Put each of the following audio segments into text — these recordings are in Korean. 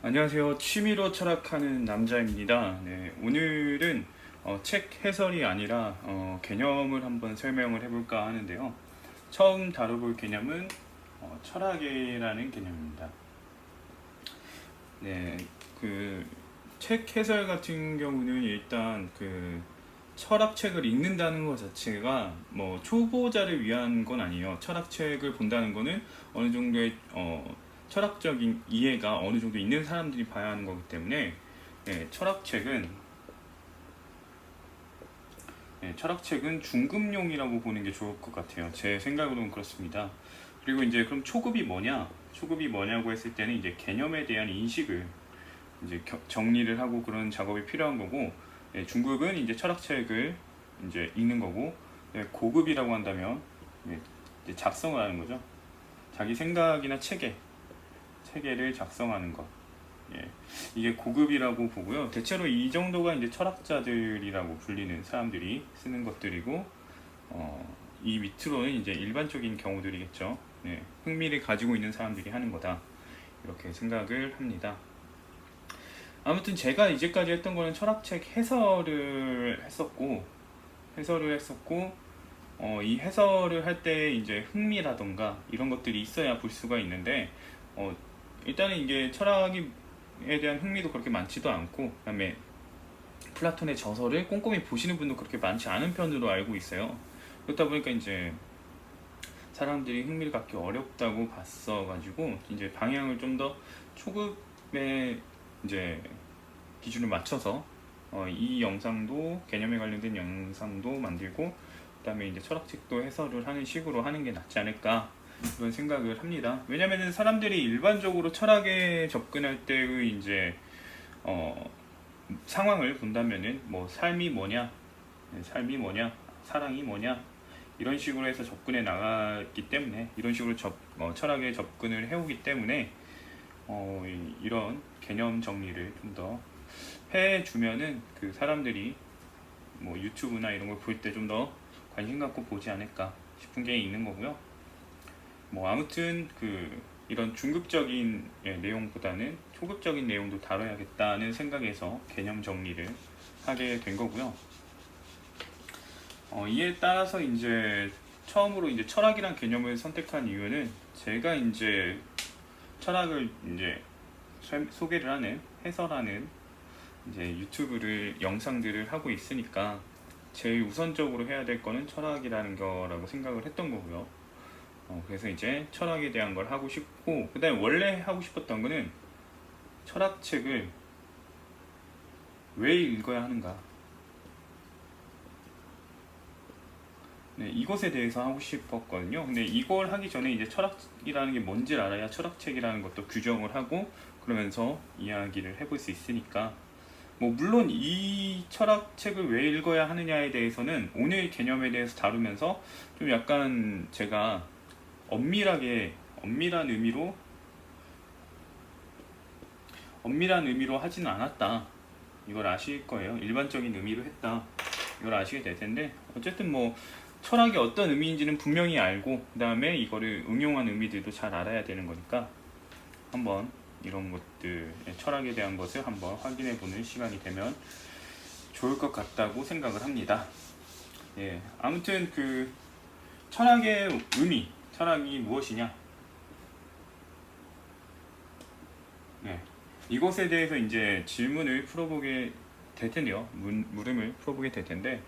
안녕하세요. 취미로 철학하는 남자입니다. 네, 오늘은 책 해설이 아니라 개념을 한번 설명을 해볼까 하는데요. 처음 다뤄볼 개념은 철학이라는 개념입니다. 네, 그 책 해설 같은 경우는 일단 그 철학책을 읽는다는 것 자체가 뭐 초보자를 위한 건 아니에요. 철학책을 본다는 거는 어느 정도의 철학적인 이해가 어느 정도 있는 사람들이 봐야 하는 거기 때문에 네, 철학책은 중급용이라고 보는 게 좋을 것 같아요. 제 생각으로는 그렇습니다. 그리고 이제 그럼 초급이 뭐냐? 초급이 뭐냐고 했을 때는 이제 개념에 대한 인식을 이제 정리를 하고 그런 작업이 필요한 거고, 중급은 이제 철학책을 이제 읽는 거고, 고급이라고 한다면 이제 작성을 하는 거죠. 자기 생각이나 체계를 작성하는 것. 예, 이게 고급이라고 보고요. 대체로 이 정도가 이제 철학자들이라고 불리는 사람들이 쓰는 것들이고, 이 밑으로는 이제 일반적인 경우들이겠죠. 흥미를 가지고 있는 사람들이 하는 거다. 이렇게 생각을 합니다. 아무튼 제가 이제까지 했던 거는 철학책 해설을 했었고, 이 해설을 할 때 이제 흥미라던가 이런 것들이 있어야 볼 수가 있는데, 일단은 이게 철학에 대한 흥미도 그렇게 많지도 않고, 그다음에 플라톤의 저서를 꼼꼼히 보시는 분도 그렇게 많지 않은 편으로 알고 있어요. 그렇다 보니까 이제 사람들이 흥미를 갖기 어렵다고 봤어가지고 이제 방향을 좀 더 초급의 이제 기준을 맞춰서 이 영상도 개념에 관련된 영상도 만들고, 그다음에 이제 철학책도 해설을 하는 식으로 하는 게 낫지 않을까 그런 생각을 합니다. 왜냐면은 사람들이 일반적으로 철학에 접근할 때의 이제 상황을 본다면은 뭐 삶이 뭐냐, 사랑이 뭐냐 이런 식으로 해서 접근해 나갔기 때문에, 이런 식으로 철학에 접근을 해오기 때문에 이런 개념 정리를 좀 더 해주면은 그 사람들이 뭐 유튜브나 이런 걸 볼 때 좀 더 관심 갖고 보지 않을까 싶은 게 있는 거고요. 뭐 아무튼 이런 중급적인 내용보다는 초급적인 내용도 다뤄야겠다는 생각에서 개념 정리를 하게 된 거고요. 이에 따라서 이제 처음으로 이제 철학이란 개념을 선택한 이유는, 제가 이제 철학을 이제 소개를 하는, 해설하는 이제 영상들을 하고 있으니까 제일 우선적으로 해야 될 거는 철학이라는 거라고 생각을 했던 거고요. 그래서 이제 철학에 대한 걸 하고 싶고, 그 다음에 원래 하고 싶었던 거는 철학책을 왜 읽어야 하는가, 이것에 대해서 하고 싶었거든요. 근데 이걸 하기 전에 이제 철학이라는 게 뭔지를 알아야 철학책이라는 것도 규정을 하고 그러면서 이야기를 해볼 수 있으니까, 뭐 물론 이 철학책을 왜 읽어야 하느냐에 대해서는 오늘 개념에 대해서 다루면서 좀 약간 제가 엄밀한 의미로 하지는 않았다. 이걸 아실 거예요. 일반적인 의미로 했다. 이걸 아시게 될 텐데, 어쨌든 뭐 철학이 어떤 의미인지는 분명히 알고, 그 다음에 이거를 응용한 의미들도 잘 알아야 되는 거니까 한번 이런 것들, 철학에 대한 것을 한번 확인해 보는 시간이 되면 좋을 것 같다고 생각을 합니다. 아무튼 철학의 의미, 철학이 무엇이냐, 이것에 대해서 이제 질문을 풀어보게 될 텐데요. 물음을 풀어보게 될 텐데,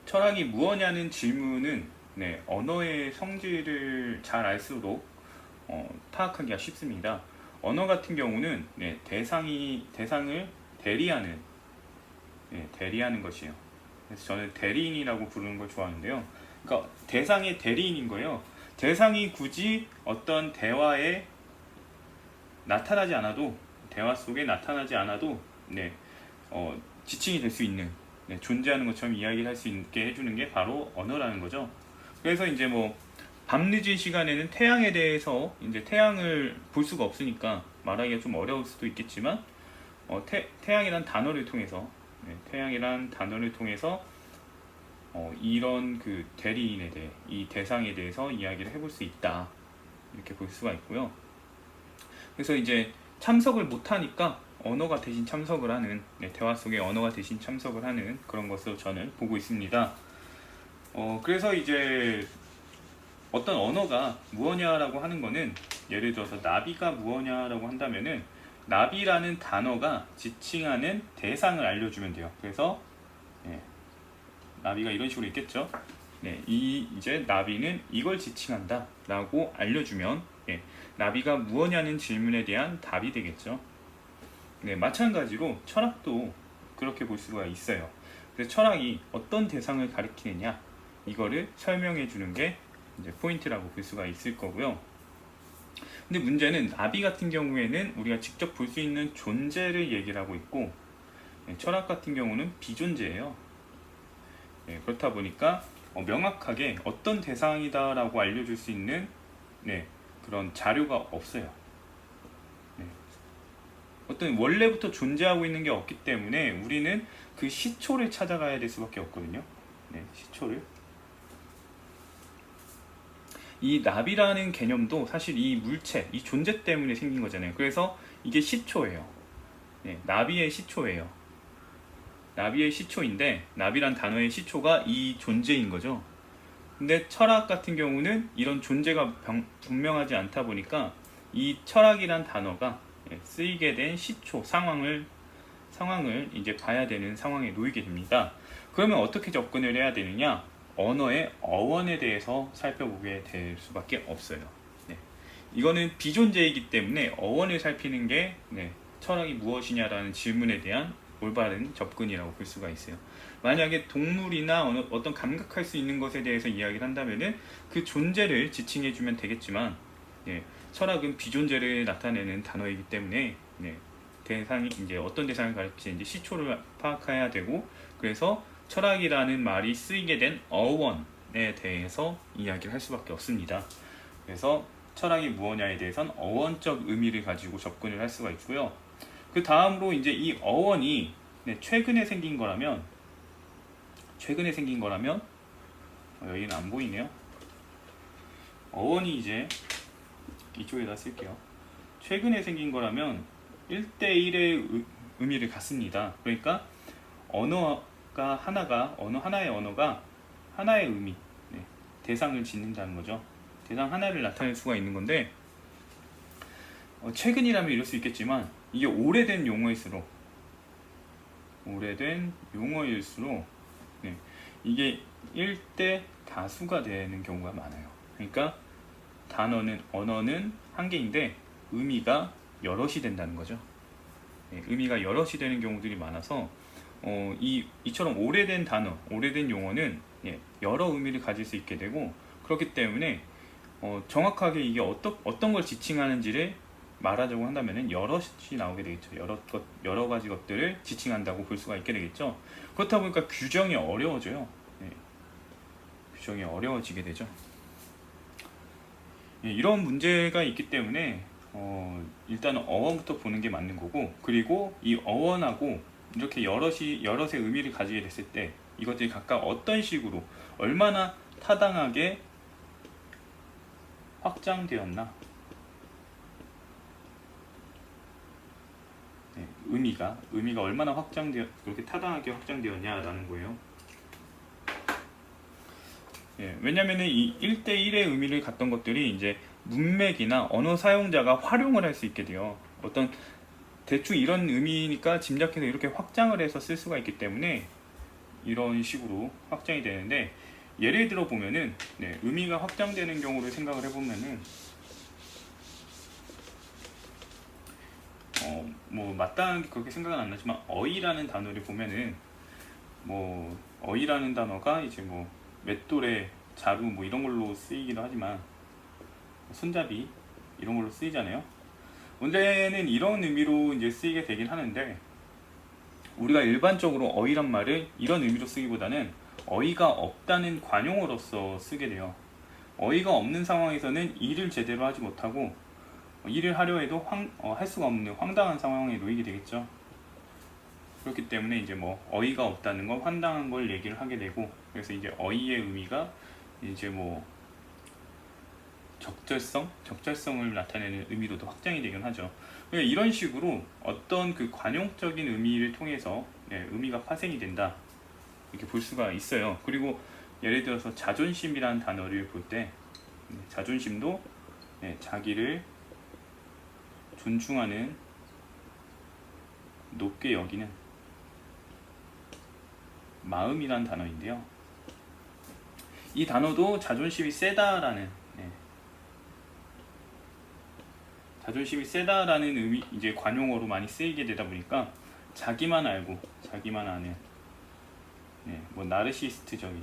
철학이 무엇냐는 질문은 언어의 성질을 잘 알수록 파악하기가 쉽습니다. 언어 같은 경우는 대상을 대리하는 것이에요. 그래서 저는 대리인이라고 부르는 걸 좋아하는데요. 그러니까 대상의 대리인인 거예요. 대상이 굳이 어떤 대화에 대화 속에 나타나지 않아도 지칭이 될 수 있는, 존재하는 것처럼 이야기를 할 수 있게 해주는 게 바로 언어라는 거죠. 그래서 이제 뭐 밤늦은 시간에는 태양에 대해서 이제 태양을 볼 수가 없으니까 말하기가 좀 어려울 수도 있겠지만, 태양이란 단어를 통해서 이런 대리인에 대해, 이 대상에 대해서 이야기를 해볼 수 있다, 이렇게 볼 수가 있고요. 그래서 이제 참석을 못하니까 언어가 대신 참석을 하는, 대화 속에 언어가 대신 참석을 하는 그런 것으로 저는 보고 있습니다. 그래서 이제 어떤 언어가 무엇냐라고 하는 거는, 예를 들어서 나비가 무엇냐라고 한다면은 나비라는 단어가 지칭하는 대상을 알려주면 돼요. 그래서 나비가 이런 식으로 있겠죠. 이제 나비는 이걸 지칭한다 라고 알려주면 나비가 무엇냐는 질문에 대한 답이 되겠죠. 마찬가지로 철학도 그렇게 볼 수가 있어요. 그래서 철학이 어떤 대상을 가리키느냐, 이거를 설명해 주는 게 이제 포인트라고 볼 수가 있을 거고요. 근데 문제는 나비 같은 경우에는 우리가 직접 볼 수 있는 존재를 얘기를 하고 있고, 철학 같은 경우는 비존재예요. 그렇다 보니까 명확하게 어떤 대상이다 라고 알려줄 수 있는 그런 자료가 없어요. 어떤 원래부터 존재하고 있는 게 없기 때문에 우리는 그 시초를 찾아가야 될 수밖에 없거든요. 시초를. 이 나비라는 개념도 사실 이 물체, 이 존재 때문에 생긴 거잖아요. 그래서 이게 시초예요. 나비의 시초예요. 나비의 시초인데, 나비란 단어의 시초가 이 존재인 거죠. 근데 철학 같은 경우는 이런 존재가 분명하지 않다 보니까 이 철학이란 단어가 쓰이게 된 시초, 상황을 이제 봐야 되는 상황에 놓이게 됩니다. 그러면 어떻게 접근을 해야 되느냐? 언어의 어원에 대해서 살펴보게 될 수밖에 없어요. 이거는 비존재이기 때문에 어원을 살피는 게 철학이 무엇이냐라는 질문에 대한 올바른 접근이라고 볼 수가 있어요. 만약에 동물이나 어떤 감각할 수 있는 것에 대해서 이야기를 한다면은 그 존재를 지칭해주면 되겠지만, 철학은 비존재를 나타내는 단어이기 때문에 대상이 이제 어떤 대상을 가리키는지 시초를 파악해야 되고, 그래서 철학이라는 말이 쓰이게 된 어원에 대해서 이야기를 할 수밖에 없습니다. 그래서 철학이 무엇냐에 대해서는 어원적 의미를 가지고 접근을 할 수가 있고요. 그 다음으로 이제 이 어원이 최근에 생긴 거라면 여기는 안 보이네요. 어원이 이제 이쪽에다 쓸게요. 최근에 생긴 거라면 1대1의 의미를 갖습니다. 그러니까 언어 하나의 언어가 하나의 의미, 대상을 짓는다는 거죠. 대상 하나를 나타낼 수가 있는 건데, 최근이라면 이럴 수 있겠지만 이게 오래된 용어일수록 이게 1대 다수가 되는 경우가 많아요. 그러니까 언어는 한 개인데 의미가 여럿이 된다는 거죠. 의미가 여럿이 되는 경우들이 많아서 이처럼 오래된 단어, 오래된 용어는 여러 의미를 가질 수 있게 되고, 그렇기 때문에 정확하게 이게 어떤 걸 지칭하는지를 말하자고 한다면 여럿이 나오게 되겠죠. 여러 가지 것들을 지칭한다고 볼 수가 있게 되겠죠. 그렇다 보니까 규정이 어려워져요. 규정이 어려워지게 되죠. 이런 문제가 있기 때문에 일단은 어원부터 보는 게 맞는 거고, 그리고 이 어원하고 이렇게 여럿의 의미를 가지게 됐을 때 이것들이 각각 어떤 식으로 얼마나 타당하게 확장되었나, 의미가 얼마나 그렇게 타당하게 확장되었냐라는 거예요. 왜냐면은 이 1대1의 의미를 갖던 것들이 이제 문맥이나 언어 사용자가 활용을 할 수 있게 돼요. 어떤 대충 이런 의미니까 짐작해서 이렇게 확장을 해서 쓸 수가 있기 때문에 이런 식으로 확장이 되는데, 예를 들어 보면은 의미가 확장되는 경우를 생각을 해보면은 뭐 마땅하게 그렇게 생각은 안 나지만, 어이라는 단어를 보면은 어이라는 단어가 이제 맷돌에 자루 이런 걸로 쓰이기도 하지만, 손잡이 이런 걸로 쓰이잖아요. 원래는 이런 의미로 이제 쓰이게 되긴 하는데, 우리가 일반적으로 어이란 말을 이런 의미로 쓰기보다는 어이가 없다는 관용어로서 쓰게 돼요. 어이가 없는 상황에서는 일을 제대로 하지 못하고 일을 하려 해도 할 수가 없는 황당한 상황에 놓이게 되겠죠. 그렇기 때문에 이제 어이가 없다는 건 황당한 걸 얘기를 하게 되고, 그래서 이제 어이의 의미가 이제 적절성을 나타내는 의미로도 확장이 되긴 하죠. 그러니까 이런 식으로 어떤 그 관용적인 의미를 통해서 의미가 파생이 된다 이렇게 볼 수가 있어요. 그리고 예를 들어서 자존심이라는 단어를 볼 때 자존심도 자기를 존중하는, 높게 여기는 마음이란 단어인데요. 이 단어도 자존심이 세다라는 자존심이 세다라는 의미, 이제 관용어로 많이 쓰이게 되다 보니까 자기만 알고 자기만 아는 뭐 나르시스트적인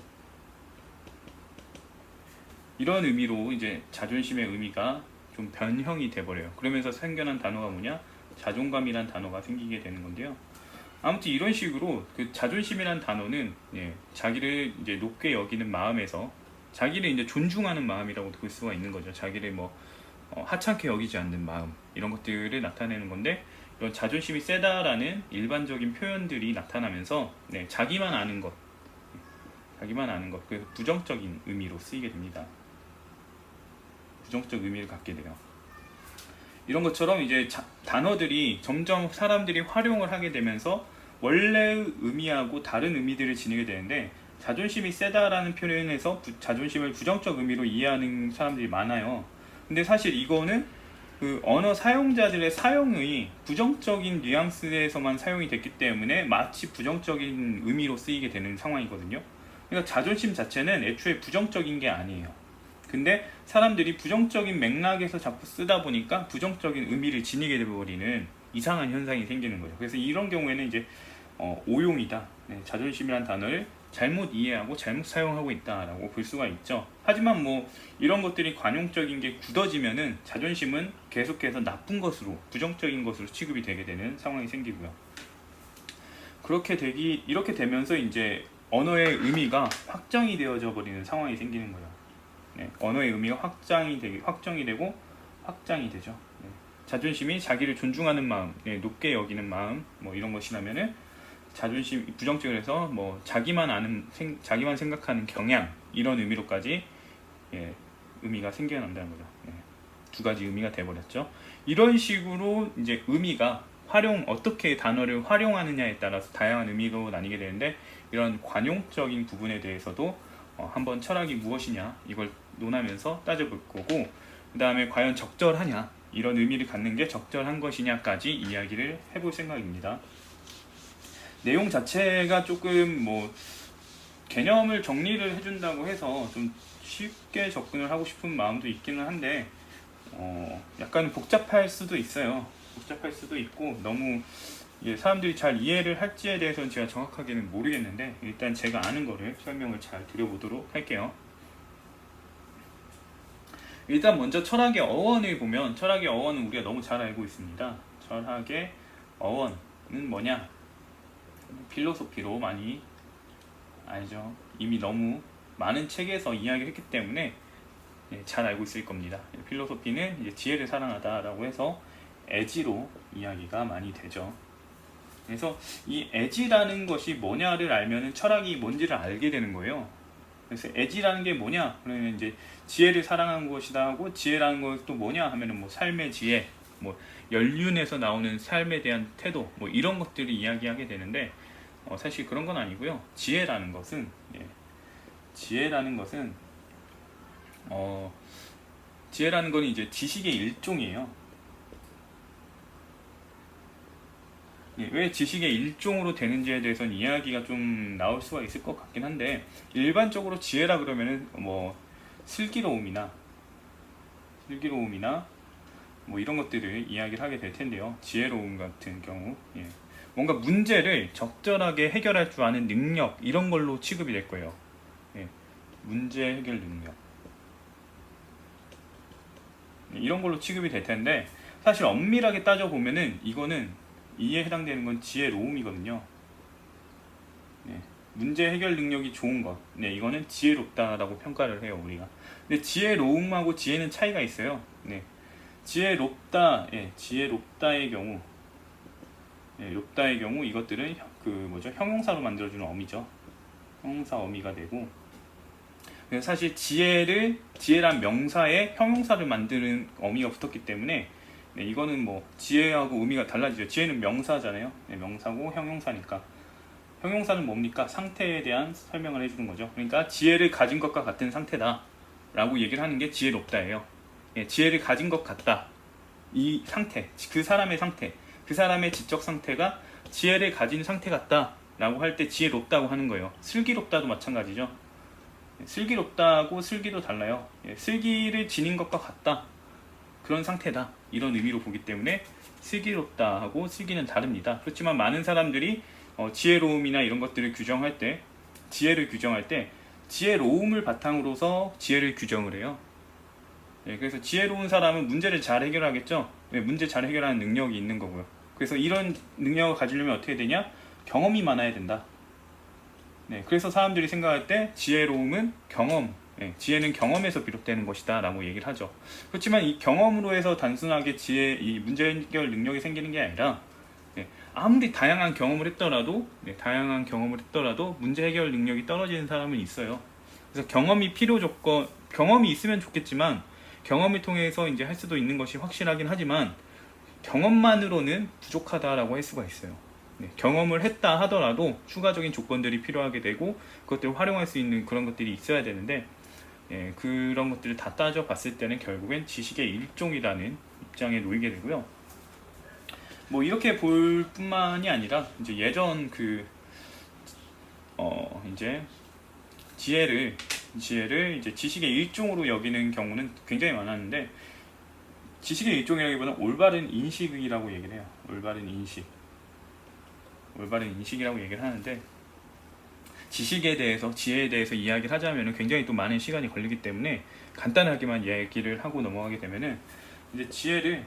이런 의미로 이제 자존심의 의미가 좀 변형이 돼버려요. 그러면서 생겨난 단어가 뭐냐? 자존감이란 단어가 생기게 되는 건데요. 아무튼 이런 식으로 그 자존심이란 단어는 자기를 이제 높게 여기는 마음에서 자기를 이제 존중하는 마음이라고 볼 수가 있는 거죠. 자기를 뭐 하찮게 여기지 않는 마음, 이런 것들을 나타내는 건데, 이런 자존심이 세다라는 일반적인 표현들이 나타나면서 자기만 아는 것, 그래서 부정적인 의미로 쓰이게 됩니다. 부정적 의미를 갖게 돼요. 이런 것처럼 이제 단어들이 점점 사람들이 활용을 하게 되면서 원래의 의미하고 다른 의미들을 지니게 되는데, 자존심이 세다라는 표현에서 자존심을 부정적 의미로 이해하는 사람들이 많아요. 근데 사실 이거는 그 언어 사용자들의 사용의 부정적인 뉘앙스에서만 사용이 됐기 때문에 마치 부정적인 의미로 쓰이게 되는 상황이거든요. 그러니까 자존심 자체는 애초에 부정적인 게 아니에요. 근데 사람들이 부정적인 맥락에서 자꾸 쓰다 보니까 부정적인 의미를 지니게 되어버리는 이상한 현상이 생기는 거죠. 그래서 이런 경우에는 이제 오용이다, 자존심이란 단어를 잘못 이해하고 잘못 사용하고 있다라고 볼 수가 있죠. 하지만 뭐 이런 것들이 관용적인 게 굳어지면은 자존심은 계속해서 나쁜 것으로, 부정적인 것으로 취급이 되게 되는 상황이 생기고요. 이렇게 되면서 이제 언어의 의미가 확정이 되어져 버리는 상황이 생기는 거예요. 언어의 의미가 확정이 되고 확장이 되죠. 자존심이 자기를 존중하는 마음, 높게 여기는 마음, 뭐 이런 것이라면은 자존심 부정적으로 해서 뭐 자기만 생각하는 경향, 이런 의미로까지 의미가 생겨난다는 거죠. 두 가지 의미가 돼버렸죠. 이런 식으로 이제 의미가 어떻게 단어를 활용하느냐에 따라서 다양한 의미로 나뉘게 되는데, 이런 관용적인 부분에 대해서도 한번 철학이 무엇이냐 이걸 논하면서 따져볼 거고, 그 다음에 과연 적절하냐, 이런 의미를 갖는 게 적절한 것이냐까지 이야기를 해볼 생각입니다. 내용 자체가 조금 뭐 개념을 정리를 해준다고 해서 좀 쉽게 접근을 하고 싶은 마음도 있기는 한데 약간 복잡할 수도 있어요. 복잡할 수도 있고 너무 사람들이 잘 이해를 할지에 대해서는 제가 정확하게는 모르겠는데, 일단 제가 아는 거를 설명을 잘 드려보도록 할게요. 일단 먼저 철학의 어원을 보면, 철학의 어원은 우리가 너무 잘 알고 있습니다. 철학의 어원은 뭐냐? 필로소피로 많이 알죠. 이미 너무 많은 책에서 이야기를 했기 때문에 잘 알고 있을 겁니다. 필로소피는 이제 지혜를 사랑하다라고 해서 애지로 이야기가 많이 되죠. 그래서 이 애지라는 것이 뭐냐를 알면은 철학이 뭔지를 알게 되는 거예요. 그래서 애지라는 게 뭐냐? 그러면 이제 지혜를 사랑하는 것이다 하고, 지혜라는 것도 뭐냐 하면은 뭐 삶의 지혜, 뭐 연륜에서 나오는 삶에 대한 태도, 뭐 이런 것들을 이야기하게 되는데, 사실 그런 건 아니고요. 지혜라는 것은 지혜라는 건 이제 지식의 일종이에요. 왜 지식의 일종으로 되는지에 대해서는 이야기가 좀 나올 수가 있을 것 같긴 한데, 일반적으로 지혜라 그러면은 뭐 슬기로움이나 뭐 이런 것들을 이야기를 하게 될 텐데요. 지혜로움 같은 경우 뭔가 문제를 적절하게 해결할 줄 아는 능력, 이런 걸로 취급이 될 거예요. 문제 해결 능력, 이런 걸로 취급이 될 텐데, 사실 엄밀하게 따져보면은 이거는 이에 해당되는 건 지혜로움이거든요. 문제 해결 능력이 좋은 것, 이거는 지혜롭다라고 평가를 해요, 우리가. 근데 지혜로움하고 지혜는 차이가 있어요. 지혜롭다의 경우, 롭다의 경우 이것들은 형용사로 만들어주는 어미죠. 형용사 어미가 되고, 그래서 사실 지혜란 명사에 형용사를 만드는 어미가 붙었기 때문에 네, 이거는 뭐 지혜하고 의미가 달라지죠. 지혜는 명사잖아요. 네, 명사고 형용사니까. 형용사는 뭡니까? 상태에 대한 설명을 해주는 거죠. 그러니까 지혜를 가진 것과 같은 상태다 라고 얘기를 하는 게 지혜롭다예요. 예, 지혜를 가진 것 같다. 이 상태, 그 사람의 상태, 그 사람의 지적 상태가 지혜를 가진 상태 같다 라고 할 때 지혜롭다고 하는 거예요. 슬기롭다도 마찬가지죠. 슬기롭다고 슬기도 달라요. 예, 슬기를 지닌 것과 같다, 그런 상태다, 이런 의미로 보기 때문에 슬기롭다 하고 슬기는 다릅니다. 그렇지만 많은 사람들이 지혜로움이나 이런 것들을 규정할 때, 지혜를 규정할 때 지혜로움을 바탕으로서 지혜를 규정을 해요. 예, 그래서 지혜로운 사람은 문제를 잘 해결하겠죠. 예, 문제 잘 해결하는 능력이 있는 거고요. 그래서 이런 능력을 가지려면 어떻게 되냐? 경험이 많아야 된다. 네, 그래서 사람들이 생각할 때 지혜로움은 경험, 예, 지혜는 경험에서 비롯되는 것이다 라고 얘기를 하죠. 그렇지만 이 경험으로 해서 단순하게 이 문제 해결 능력이 생기는 게 아니라, 네, 아무리 다양한 경험을 했더라도, 네, 다양한 경험을 했더라도 문제 해결 능력이 떨어지는 사람은 있어요. 그래서 경험이 필요 조건, 경험이 있으면 좋겠지만 경험을 통해서 이제 할 수도 있는 것이 확실하긴 하지만 경험만으로는 부족하다라고 할 수가 있어요. 네, 경험을 했다 하더라도 추가적인 조건들이 필요하게 되고 그것들을 활용할 수 있는 그런 것들이 있어야 되는데, 예, 그런 것들을 다 따져봤을 때는 결국엔 지식의 일종이라는 입장에 놓이게 되고요. 뭐 이렇게 볼 뿐만이 아니라 이제 예전 이제 지혜를 이제 지식의 일종으로 여기는 경우는 굉장히 많았는데, 지식의 일종이라기보다는 올바른 인식이라고 얘기를 해요. 올바른 인식이라고 얘기를 하는데, 지식에 대해서, 지혜에 대해서 이야기를 하자면 굉장히 또 많은 시간이 걸리기 때문에 간단하게만 얘기를 하고 넘어가게 되면은, 이제 지혜를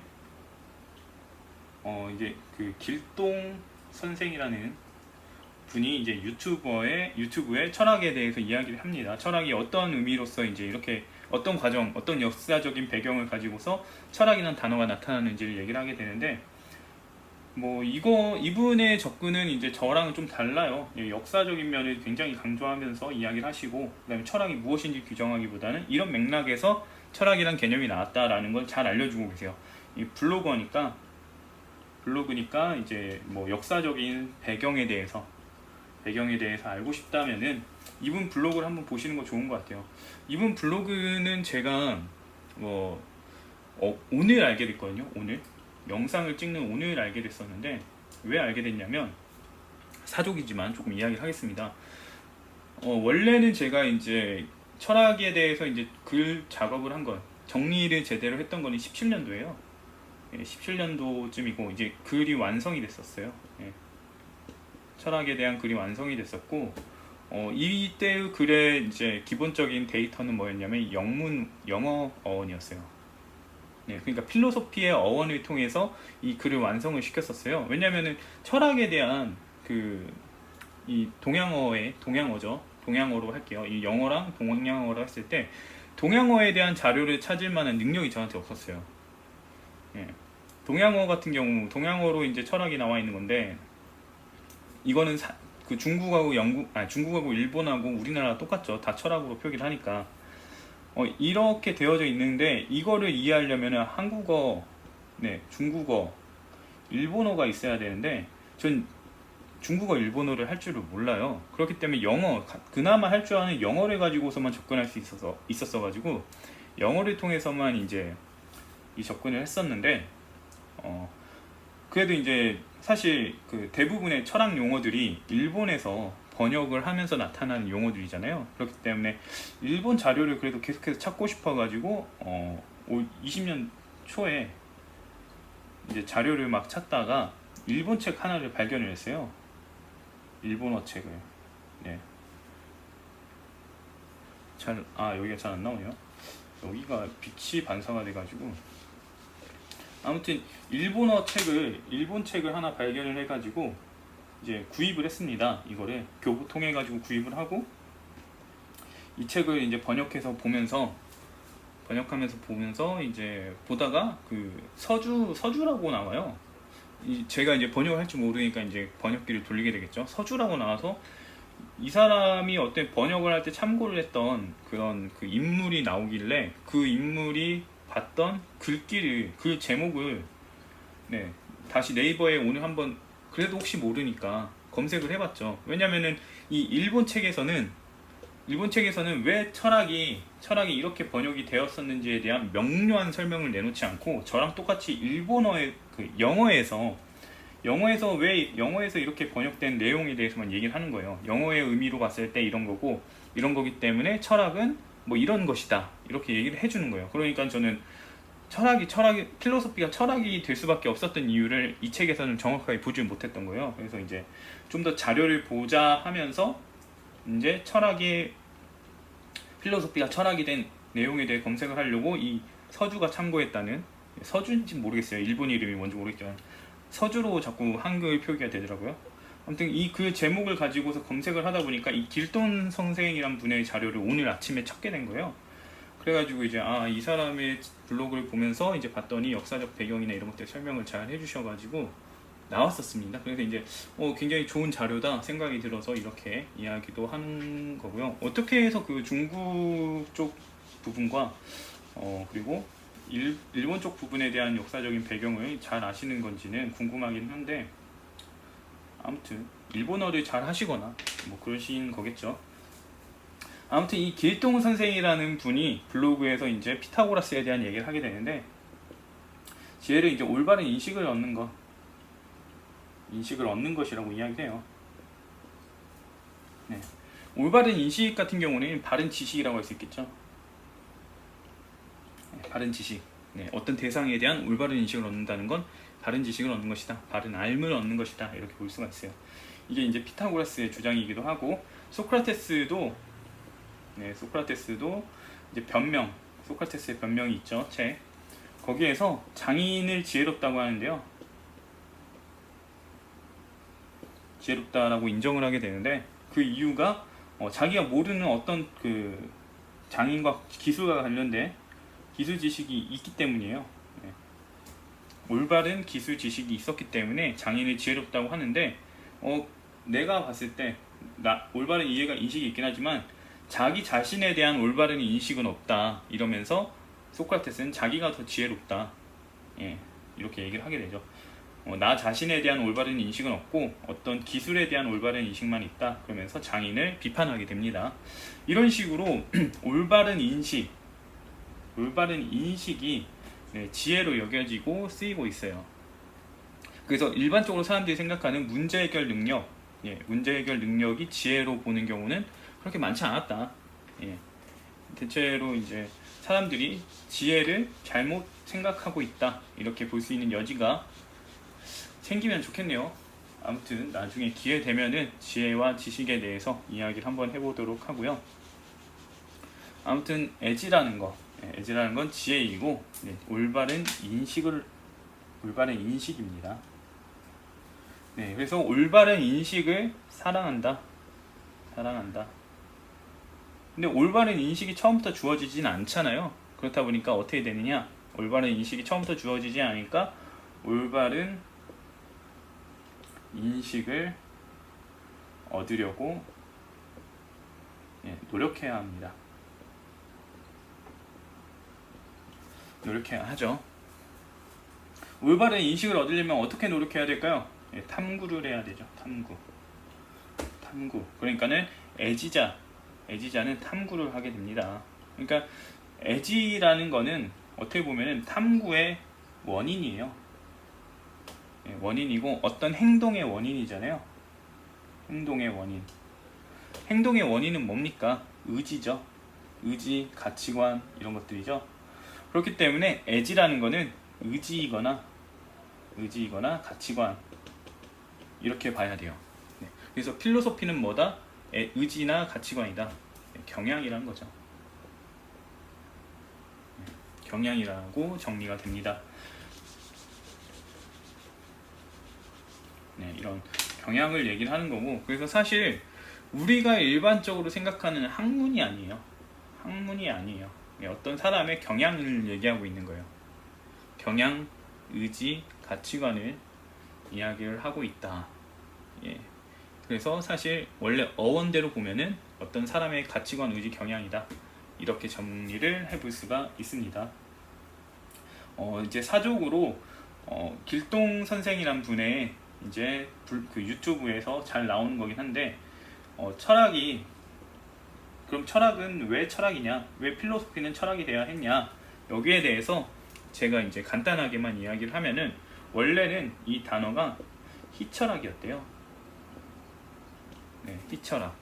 이제 그 길동 선생이라는 분이 이제 유튜브에 철학에 대해서 이야기를 합니다. 철학이 어떤 의미로서 이제 이렇게 어떤 과정, 어떤 역사적인 배경을 가지고서 철학이라는 단어가 나타나는지를 얘기를 하게 되는데, 뭐 이분의 접근은 이제 저랑은 좀 달라요. 역사적인 면을 굉장히 강조하면서 이야기를 하시고, 그다음에 철학이 무엇인지 규정하기보다는 이런 맥락에서 철학이란 개념이 나왔다라는 걸 잘 알려주고 계세요. 이 블로그니까 이제 뭐 역사적인 배경에 대해서 알고 싶다면은 이분 블로그를 한번 보시는 거 좋은 것 같아요. 이분 블로그는 제가 오늘 알게 됐거든요. 오늘 영상을 찍는 오늘 알게 됐었는데, 왜 알게 됐냐면 사족이지만 조금 이야기를 하겠습니다. 원래는 제가 이제 철학에 대해서 이제 글 작업을 한 건, 정리를 제대로 했던 거는 17년도예요. 17년도쯤이고 이제 글이 완성이 됐었어요. 예. 철학에 대한 글이 완성이 됐었고, 이때의 글의 이제 기본적인 데이터는 뭐였냐면 영어 어원이었어요. 네, 그러니까 필로소피의 어원을 통해서 이 글을 완성을 시켰었어요. 왜냐면은 철학에 대한 이 동양어죠. 동양어로 할게요. 이 영어랑 동양어로 했을 때 동양어에 대한 자료를 찾을 만한 능력이 저한테 없었어요. 예. 동양어 같은 경우, 동양어로 이제 철학이 나와 있는 건데, 이거는 중국하고 일본하고 우리나라 똑같죠. 다 철학으로 표기를 하니까. 이렇게 되어져 있는데, 이거를 이해하려면 한국어, 네, 중국어, 일본어가 있어야 되는데, 전 중국어, 일본어를 할 줄을 몰라요. 그렇기 때문에 그나마 할 줄 아는 영어를 가지고서만 접근할 수 있었어가지고, 영어를 통해서만 이제 이 접근을 했었는데, 그래도 이제 사실 대부분의 철학 용어들이 일본에서 번역을 하면서 나타나는 용어들이잖아요. 그렇기 때문에 일본 자료를 그래도 계속해서 찾고 싶어가지고 20년 초에 이제 자료를 막 찾다가 일본 책 하나를 발견을 했어요. 일본어 책을. 네. 여기가 잘 안 나오네요. 여기가 빛이 반사가 돼가지고, 아무튼 일본 책을 하나 발견을 해가지고 이제 구입을 했습니다. 이거를 교보통해가지고 구입을 하고, 이 책을 이제 번역하면서 보면서 이제 보다가 서주라고 나와요. 제가 이제 번역을 할 줄 모르니까 이제 번역기를 돌리게 되겠죠. 서주라고 나와서 이 사람이 어떤 번역을 할 때 참고를 했던 그런 인물이 나오길래, 그 인물이 봤던 글 제목을 네, 다시 네이버에 오늘 한번 그래도 혹시 모르니까 검색을 해봤죠. 왜냐면은 이 일본 책에서는 왜 철학이 이렇게 번역이 되었었는지에 대한 명료한 설명을 내놓지 않고 저랑 똑같이 일본어의 그 영어에서 왜 영어에서 이렇게 번역된 내용에 대해서만 얘기를 하는 거예요. 영어의 의미로 봤을 때 이런 거고 이런 거기 때문에 철학은 뭐 이런 것이다 이렇게 얘기를 해주는 거예요. 그러니까 저는 필로소피가 철학이 될 수밖에 없었던 이유를 이 책에서는 정확하게 보지 못했던 거예요. 그래서 이제 좀 더 자료를 보자 하면서 이제 필로소피가 철학이 된 내용에 대해 검색을 하려고 이 서주가 참고했다는, 서주인지 모르겠어요. 일본 이름이 뭔지 모르겠지만 서주로 자꾸 한글 표기가 되더라고요. 아무튼 그 제목을 가지고서 검색을 하다 보니까 이 길돈 선생이란 분의 자료를 오늘 아침에 찾게 된 거예요. 그래가지고 이제 이 사람의 블로그를 보면서 이제 봤더니 역사적 배경이나 이런 것들 설명을 잘 해주셔가지고 나왔었습니다. 그래서 이제 굉장히 좋은 자료다 생각이 들어서 이렇게 이야기도 하는 거고요. 어떻게 해서 그 중국 쪽 부분과 그리고 일본 쪽 부분에 대한 역사적인 배경을 잘 아시는 건지는 궁금하긴 한데, 아무튼 일본어를 잘 하시거나 뭐 그러신 거겠죠. 아무튼 이 길동 선생이라는 분이 블로그에서 이제 피타고라스에 대한 얘기를 하게 되는데, 지혜를 이제 올바른 인식을 얻는 것이라고 이야기해요. 네. 올바른 인식 같은 경우는 바른 지식이라고 할 수 있겠죠. 네, 바른 지식. 네, 어떤 대상에 대한 올바른 인식을 얻는다는 건 바른 지식을 얻는 것이다, 바른 알을 얻는 것이다, 이렇게 볼 수가 있어요. 이게 이제 피타고라스의 주장이기도 하고, 소크라테스도 이제 소크라테스의 변명이 있죠, 책. 거기에서 장인을 지혜롭다고 하는데요. 지혜롭다라고 인정을 하게 되는데, 그 이유가 자기가 모르는 어떤 그 장인과 기술과 관련된 기술 지식이 있기 때문이에요. 네. 올바른 기술 지식이 있었기 때문에 장인을 지혜롭다고 하는데, 내가 봤을 때 올바른 인식이 있긴 하지만 자기 자신에 대한 올바른 인식은 없다 이러면서 소크라테스는 자기가 더 지혜롭다, 이렇게 얘기를 하게 되죠. 나 자신에 대한 올바른 인식은 없고 어떤 기술에 대한 올바른 인식만 있다, 그러면서 장인을 비판하게 됩니다. 이런 식으로 올바른 인식이 지혜로 여겨지고 쓰이고 있어요. 그래서 일반적으로 사람들이 생각하는 문제 해결 능력이 지혜로 보는 경우는 그렇게 많지 않았다. 대체로 이제 사람들이 지혜를 잘못 생각하고 있다, 이렇게 볼 수 있는 여지가 생기면 좋겠네요. 아무튼 나중에 기회 되면은 지혜와 지식에 대해서 이야기를 한번 해보도록 하고요. 아무튼 애지라는 건 지혜이고, 올바른 인식입니다. 네, 그래서 올바른 인식을 사랑한다. 근데 올바른 인식이 처음부터 주어지진 않잖아요. 그렇다 보니까 어떻게 되느냐? 올바른 인식이 처음부터 주어지지 않으니까 올바른 인식을 얻으려고 노력해야 합니다. 노력해야 하죠. 올바른 인식을 얻으려면 어떻게 노력해야 될까요? 탐구를 해야 되죠. 탐구. 그러니까는 애지자는 탐구를 하게 됩니다. 그러니까 애지라는 거는 어떻게 보면은 탐구의 원인이에요. 원인이고 어떤 행동의 원인이잖아요. 행동의 원인은 뭡니까? 의지죠. 의지, 가치관, 이런 것들이죠. 그렇기 때문에 애지라는 거는 의지이거나 가치관, 이렇게 봐야 돼요. 그래서 필로소피는 뭐다? 의지나 가치관이다. 경향이라는 거죠. 경향이라고 정리가 됩니다. 이런 경향을 얘기를 하는 거고, 그래서 사실 우리가 일반적으로 생각하는 학문이 아니에요. 어떤 사람의 경향을 얘기하고 있는 거예요. 경향, 의지, 가치관을 이야기를 하고 있다. 그래서 사실 원래 어원대로 보면은 어떤 사람의 가치관, 의지, 경향이다, 이렇게 정리를 해볼 수가 있습니다. 이제 사족으로 길동 선생이란 분의 이제 그 유튜브에서 잘 나오는 거긴 한데, 철학이, 그럼 철학은 왜 철학이냐, 왜 필로소피는 철학이 돼야 했냐, 여기에 대해서 제가 이제 간단하게만 이야기를 하면은, 원래는 이 단어가 희철학이었대요. 네, 희철학.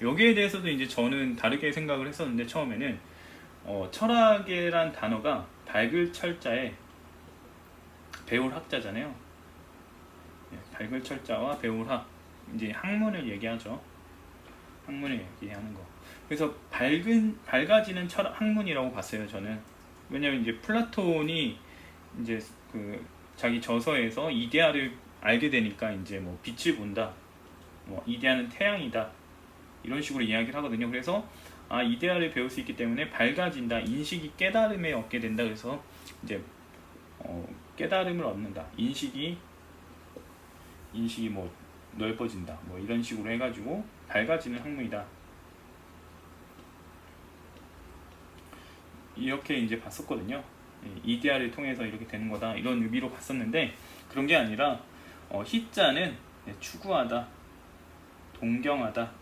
여기에 대해서도 이제 저는 다르게 생각을 했었는데, 처음에는 철학이란 단어가 밝을 철자에 배울 학자잖아요. 네, 밝을 철자와 배울 학, 이제 학문을 얘기하죠. 학문을 얘기하는 거. 그래서 밝아지는 철학 학문이라고 봤어요, 저는. 왜냐면 이제 플라톤이 이제 그 자기 저서에서 이데아를 알게 되니까 이제 뭐 빛을 본다, 뭐 이데아는 태양이다, 이런 식으로 이야기를 하거든요. 그래서 이데아를 배울 수 있기 때문에 밝아진다, 인식이 깨달음에 얻게 된다. 그래서 이제 깨달음을 얻는다, 인식이 뭐 넓어진다, 뭐 이런 식으로 해가지고 밝아지는 학문이다, 이렇게 이제 봤었거든요. 이데아를 통해서 이렇게 되는 거다, 이런 의미로 봤었는데, 그런 게 아니라 희자는 추구하다, 동경하다,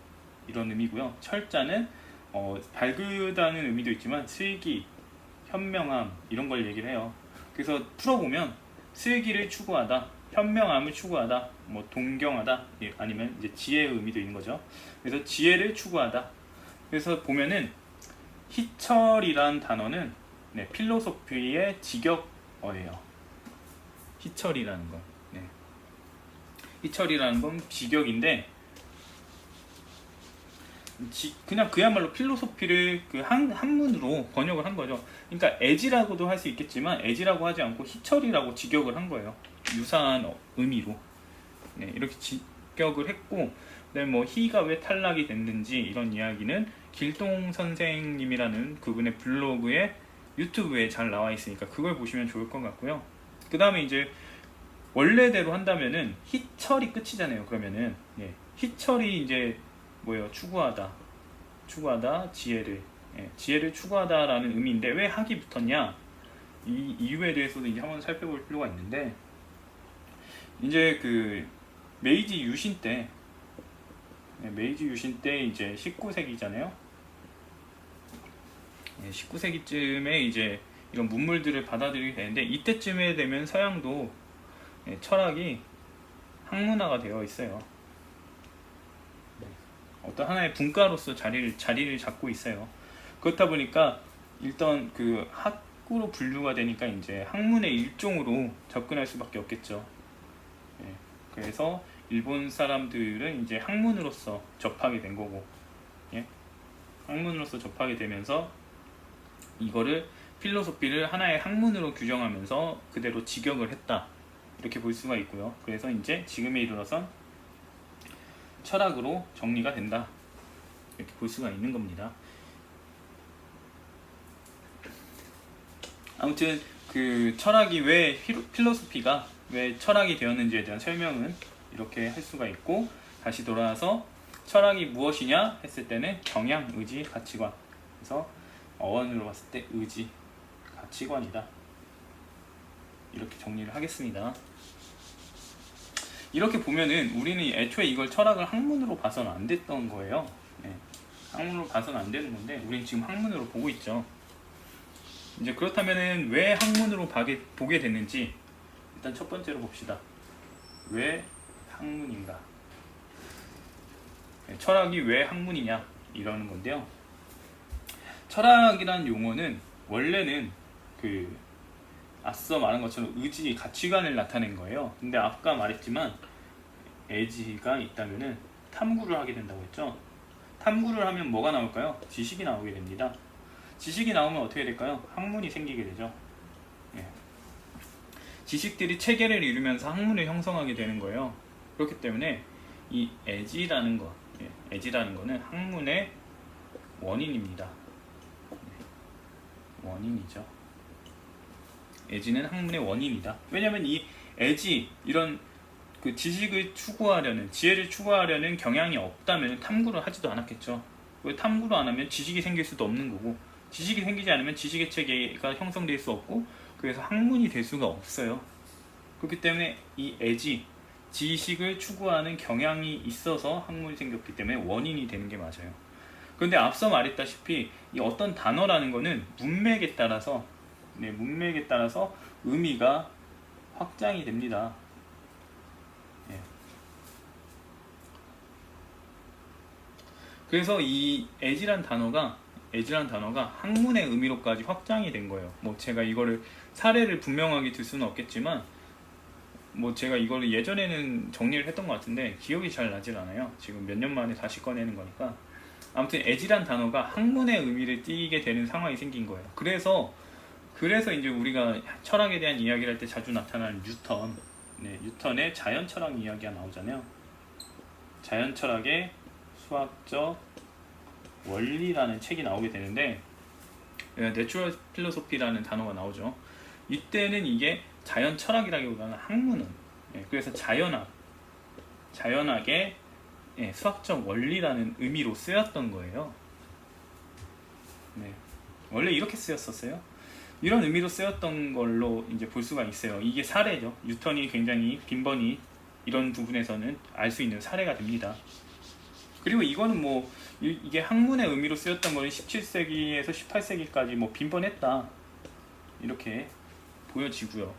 이런 의미고요. 철자는 밝다는 의미도 있지만 슬기, 현명함, 이런 걸 얘기를 해요. 그래서 풀어보면 슬기를 추구하다, 현명함을 추구하다, 뭐 동경하다, 아니면 이제 지혜의 의미도 있는 거죠. 그래서 지혜를 추구하다. 그래서 보면은 희철이란 단어는 필로소피의 직역어예요. 희철이라는 건. 희철이라는 건 직역인데, 그냥 그야말로 필로소피를 그 한문으로 번역을 한 거죠. 그러니까 애지라고도 할 수 있겠지만 애지라고 하지 않고 희철이라고 직역을 한 거예요. 유사한 의미로. 이렇게 직역을 했고, 그다음에 뭐 희가 왜 탈락이 됐는지 이런 이야기는 길동 선생님이라는 그분의 블로그에, 유튜브에 잘 나와 있으니까 그걸 보시면 좋을 것 같고요. 그 다음에 이제 원래대로 한다면은 희철이 끝이잖아요. 그러면은 희철이 이제 뭐예요? 추구하다, 지혜를, 지혜를 추구하다라는 의미인데, 왜 학이 붙었냐? 이 이유에 대해서도 이제 한번 살펴볼 필요가 있는데, 이제 그 메이지 유신 때 이제 19세기잖아요. 19세기쯤에 이제 이런 문물들을 받아들이게 되는데, 이때쯤에 되면 서양도 철학이 학문화가 되어 있어요. 어떤 하나의 분과로서 자리를 잡고 있어요. 그렇다 보니까 일단 그 학구로 분류가 되니까 이제 학문의 일종으로 접근할 수밖에 없겠죠. 그래서 일본 사람들은 이제 학문으로서 접하게 된 거고, 학문으로서 접하게 되면서 이거를 필로소피를 하나의 학문으로 규정하면서 그대로 직역을 했다, 이렇게 볼 수가 있고요. 그래서 이제 지금에 이르러선 철학으로 정리가 된다, 이렇게 볼 수가 있는 겁니다. 아무튼 그 철학이 왜, 필로소피가 왜 철학이 되었는지에 대한 설명은 이렇게 할 수가 있고, 다시 돌아와서 철학이 무엇이냐 했을 때는 경향, 의지, 가치관. 그래서 어원으로 봤을 때 의지, 가치관이다, 이렇게 정리를 하겠습니다. 이렇게 보면은 우리는 애초에 이걸 철학을 학문으로 봐서는 안 됐던 거예요. 학문으로 봐서는 안 되는 건데, 우리는 지금 학문으로 보고 있죠. 이제 그렇다면은 왜 학문으로 보게 됐는지 일단 첫 번째로 봅시다. 왜 학문인가? 철학이 왜 학문이냐, 이러는 건데요. 철학이라는 용어는 원래는 그 앞서 말한 것처럼 의지, 가치관을 나타낸 거예요. 근데 아까 말했지만 애지가 있다면은 탐구를 하게 된다고 했죠. 탐구를 하면 뭐가 나올까요? 지식이 나오게 됩니다. 지식이 나오면 어떻게 될까요? 학문이 생기게 되죠. 지식들이 체계를 이루면서 학문을 형성하게 되는 거예요. 그렇기 때문에 이 애지라는 거는 학문의 원인입니다. 원인이죠. 애지는 학문의 원인이다. 왜냐하면 이 애지, 이런 그 지식을 추구하려는, 지혜를 추구하려는 경향이 없다면 탐구를 하지도 않았겠죠. 왜 탐구를 안 하면 지식이 생길 수도 없는 거고, 지식이 생기지 않으면 지식의 체계가 형성될 수 없고, 그래서 학문이 될 수가 없어요. 그렇기 때문에 이 애지, 지식을 추구하는 경향이 있어서 학문이 생겼기 때문에 원인이 되는 게 맞아요. 그런데 앞서 말했다시피 이 어떤 단어라는 거는 문맥에 따라서 문맥에 따라서 의미가 확장이 됩니다. 예. 그래서 이 애지란 단어가 학문의 의미로까지 확장이 된 거예요. 뭐 제가 이거를 사례를 분명하게 들 수는 없겠지만 뭐 제가 이거를 예전에는 정리를 했던 것 같은데 기억이 잘 나질 않아요. 지금 몇 년 만에 다시 꺼내는 거니까. 아무튼 애지란 단어가 학문의 의미를 띠게 되는 상황이 생긴 거예요. 그래서 이제 우리가 철학에 대한 이야기를 할 때 자주 나타나는 뉴턴, 뉴턴의 자연 철학 이야기가 나오잖아요. 자연 철학의 수학적 원리라는 책이 나오게 되는데 내추럴 필로소피라는 단어가 나오죠. 이때는 이게 자연 철학이라기보다는 학문은 그래서 자연학의 수학적 원리라는 의미로 쓰였던 거예요. 원래 이렇게 쓰였었어요. 이런 의미로 쓰였던 걸로 이제 볼 수가 있어요. 이게 사례죠. 뉴턴이 굉장히 빈번히 이런 부분에서는 알 수 있는 사례가 됩니다. 그리고 이거는 뭐 이게 학문의 의미로 쓰였던 거는 17세기에서 18세기까지 뭐 빈번했다 이렇게 보여지고요.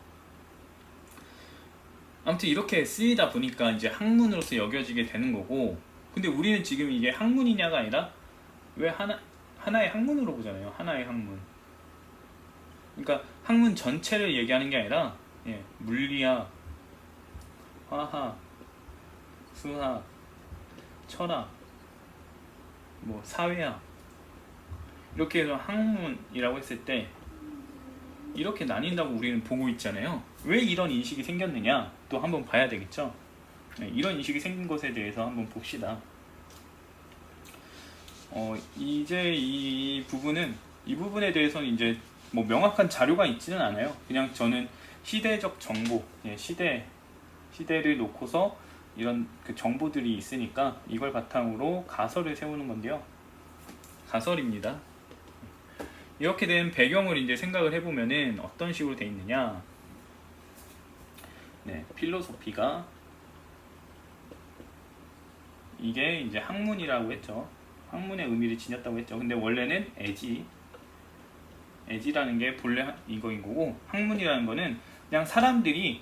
아무튼 이렇게 쓰이다 보니까 이제 학문으로서 여겨지게 되는 거고, 근데 우리는 지금 이게 학문이냐가 아니라 왜 하나의 학문으로 보잖아요. 하나의 학문. 그러니까 학문 전체를 얘기하는 게 아니라 물리학, 화학, 수학, 철학, 뭐 사회학 이렇게 해서 학문이라고 했을 때 이렇게 나뉜다고 우리는 보고 있잖아요. 왜 이런 인식이 생겼느냐 또 한번 봐야 되겠죠. 이런 인식이 생긴 것에 대해서 한번 봅시다. 이제 이 부분에 대해서는 이제 뭐 명확한 자료가 있지는 않아요. 그냥 저는 시대적 정보, 시대를 놓고서 이런 그 정보들이 있으니까 이걸 바탕으로 가설을 세우는 건데요. 가설입니다. 이렇게 된 배경을 이제 생각을 해보면은 어떤 식으로 돼 있느냐. 필로소피가 이게 이제 학문이라고 했죠. 학문의 의미를 지녔다고 했죠. 근데 원래는 애지라는 게 본래 이거인 거고, 학문이라는 거는 그냥 사람들이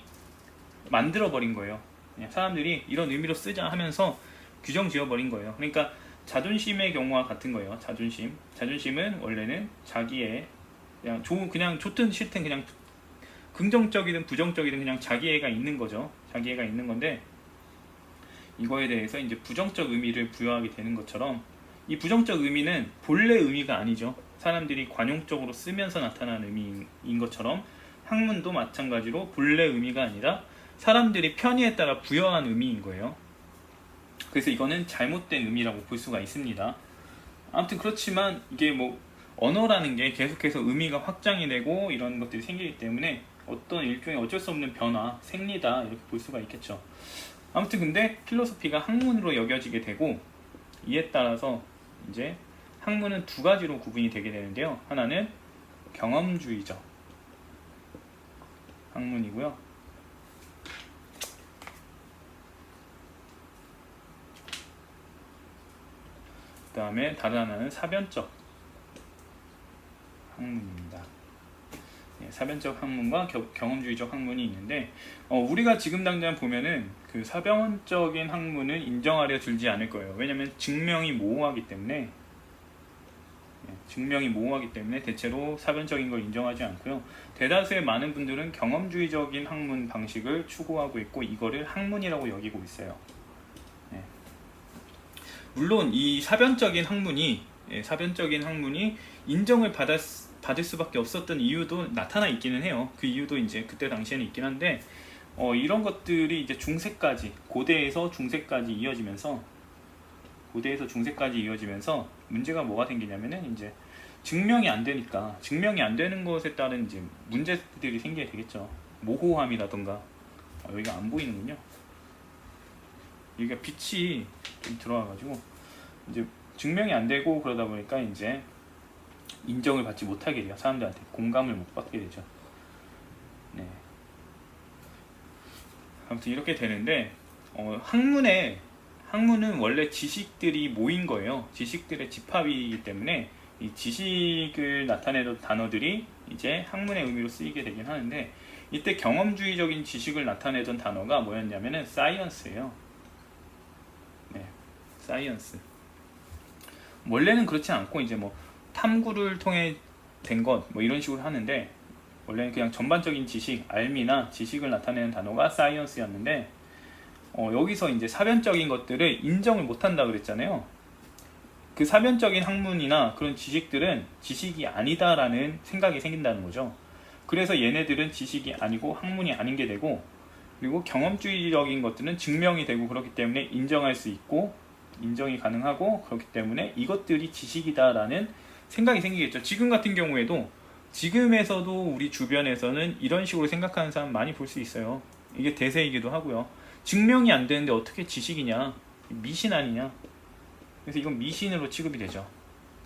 만들어버린 거예요. 그냥 사람들이 이런 의미로 쓰자 하면서 규정 지어버린 거예요. 그러니까 자존심의 경우와 같은 거예요. 자존심은 원래는 자기의 그냥 좋든 싫든 그냥 긍정적이든 부정적이든 그냥 자기애가 있는 거죠. 자기애가 있는 건데 이거에 대해서 이제 부정적 의미를 부여하게 되는 것처럼 이 부정적 의미는 본래 의미가 아니죠. 사람들이 관용적으로 쓰면서 나타나는 의미인 것처럼 학문도 마찬가지로 본래 의미가 아니라 사람들이 편의에 따라 부여한 의미인 거예요. 그래서 이거는 잘못된 의미라고 볼 수가 있습니다. 아무튼 그렇지만 이게 뭐 언어라는 게 계속해서 의미가 확장이 되고 이런 것들이 생기기 때문에 어떤 일종의 어쩔 수 없는 변화, 생리다 이렇게 볼 수가 있겠죠. 아무튼 근데 필로소피가 학문으로 여겨지게 되고 이에 따라서 이제 학문은 두 가지로 구분이 되게 되는데요. 하나는 경험주의적 학문이고요. 그 다음에 다른 하나는 사변적 학문입니다. 사변적 학문과 경험주의적 학문이 있는데 우리가 지금 당장 보면은 그 사변적인 학문은 인정하려 들지 않을 거예요. 왜냐하면 증명이 모호하기 때문에 대체로 사변적인 걸 인정하지 않고요. 대다수의 많은 분들은 경험주의적인 학문 방식을 추구하고 있고 이거를 학문이라고 여기고 있어요. 물론 이 사변적인 학문이 인정을 받을 수밖에 없었던 이유도 나타나 있기는 해요. 그 이유도 이제 그때 당시에는 있긴 한데 이런 것들이 이제 고대에서 중세까지 이어지면서 문제가 뭐가 생기냐면은 이제 증명이 안 되는 것에 따른 이제 문제들이 생기게 되겠죠. 모호함이라던가 여기가 안 보이는군요. 여기가 빛이 좀 들어와가지고 이제 증명이 안 되고 그러다 보니까 이제 인정을 받지 못하게 돼요. 사람들한테 공감을 못 받게 되죠. 아무튼 이렇게 되는데 학문은 원래 지식들이 모인 거예요. 지식들의 집합이기 때문에 이 지식을 나타내는 단어들이 이제 학문의 의미로 쓰이게 되긴 하는데, 이때 경험주의적인 지식을 나타내던 단어가 뭐였냐면은 사이언스예요. 네, 사이언스. 원래는 그렇지 않고 이제 뭐 탐구를 통해 된 것 뭐 이런 식으로 하는데, 원래는 그냥 전반적인 지식, 알미나 지식을 나타내는 단어가 사이언스였는데, 여기서 이제 사변적인 것들을 인정을 못한다 그랬잖아요. 그 사변적인 학문이나 그런 지식들은 지식이 아니다라는 생각이 생긴다는 거죠. 그래서 얘네들은 지식이 아니고 학문이 아닌 게 되고, 그리고 경험주의적인 것들은 증명이 되고 그렇기 때문에 인정할 수 있고 인정이 가능하고, 그렇기 때문에 이것들이 지식이다라는 생각이 생기겠죠. 지금 같은 경우에도, 지금에서도 우리 주변에서는 이런 식으로 생각하는 사람 많이 볼 수 있어요. 이게 대세이기도 하고요. 증명이 안 되는데 어떻게 지식이냐, 미신 아니냐. 그래서 이건 미신으로 취급이 되죠.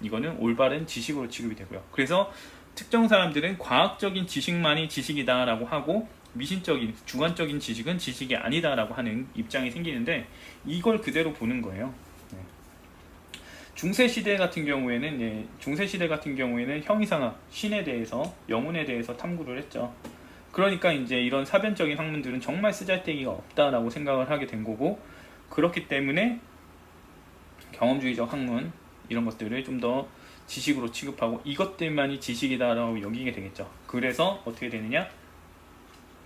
이거는 올바른 지식으로 취급이 되고요. 그래서 특정 사람들은 과학적인 지식만이 지식이다 라고 하고, 미신적인 주관적인 지식은 지식이 아니다 라고 하는 입장이 생기는데, 이걸 그대로 보는 거예요. 중세시대 같은 경우에는 형이상학, 신에 대해서, 영혼에 대해서 탐구를 했죠. 그러니까 이제 이런 사변적인 학문들은 정말 쓰잘데기가 없다라고 생각을 하게 된 거고, 그렇기 때문에 경험주의적 학문 이런 것들을 좀 더 지식으로 취급하고 이것들만이 지식이다라고 여기게 되겠죠. 그래서 어떻게 되느냐?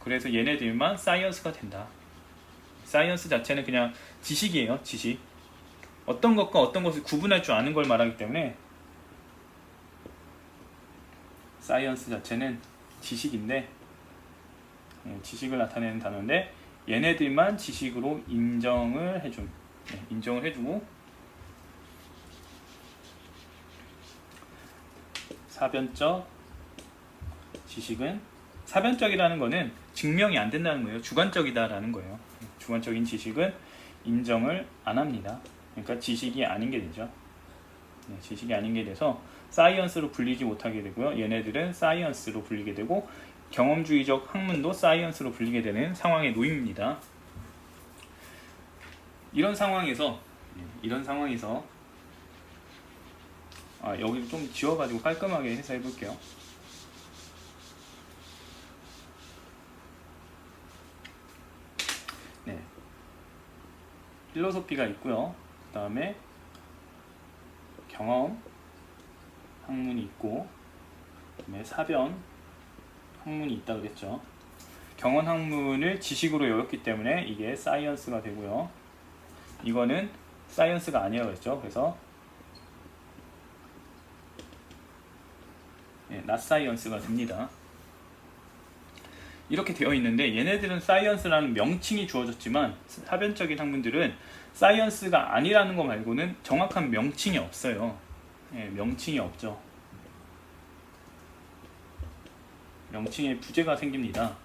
그래서 얘네들만 사이언스가 된다. 사이언스 자체는 그냥 지식이에요. 지식. 어떤 것과 어떤 것을 구분할 줄 아는 걸 말하기 때문에 사이언스 자체는 지식인데, 지식을 나타내는 단어인데, 얘네들만 지식으로 인정을 해주고, 사변적 지식은, 사변적이라는 거는 증명이 안 된다는 거예요. 주관적이다라는 거예요. 주관적인 지식은 인정을 안 합니다. 그러니까 지식이 아닌 게 되죠. 지식이 아닌 게 돼서 사이언스로 불리지 못하게 되고요. 얘네들은 사이언스로 불리게 되고, 경험주의적 학문도 사이언스로 불리게 되는 상황에 놓입니다. 이런 상황에서 여기를 좀 지워가지고 깔끔하게 해서 해볼게요. 네, 필로소피가 있고요. 그 다음에 경험 학문이 있고, 그다음에 사변 학문이 있다 그랬죠. 경험 학문을 지식으로 여겼기 때문에 이게 사이언스가 되고요. 이거는 사이언스가 아니라고 했죠. 그래서 not science가 됩니다. 이렇게 되어 있는데, 얘네들은 사이언스라는 명칭이 주어졌지만 사변적인 학문들은 사이언스가 아니라는 거 말고는 정확한 명칭이 없어요. 명칭이 없죠. 명칭에 부재가 생깁니다.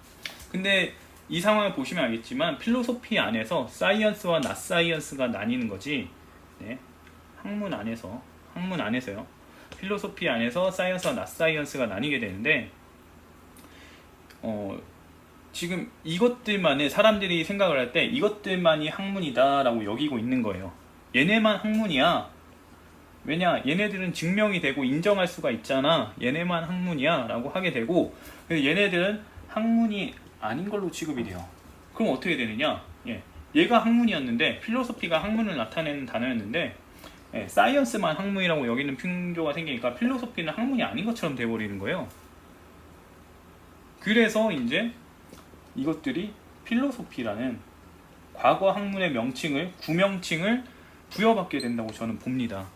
근데 이 상황을 보시면 알겠지만 필로소피 안에서 사이언스와 not science가 나뉘는 거지, 학문 안에서요. 필로소피 안에서 사이언스와 not science가 나뉘게 되는데, 지금 이것들만을 사람들이 생각을 할 때 이것들만이 학문이다 라고 여기고 있는 거예요. 얘네만 학문이야. 왜냐? 얘네들은 증명이 되고 인정할 수가 있잖아. 얘네만 학문이야 라고 하게 되고, 얘네들은 학문이 아닌 걸로 취급이 돼요. 그럼 어떻게 되느냐? 얘가 학문이었는데, 필로소피가 학문을 나타내는 단어였는데, 사이언스만 학문이라고 여기는 풍조가 생기니까 필로소피는 학문이 아닌 것처럼 돼버리는 거예요. 그래서 이제 이것들이 필로소피라는 과거 학문의 구명칭을 부여받게 된다고 저는 봅니다.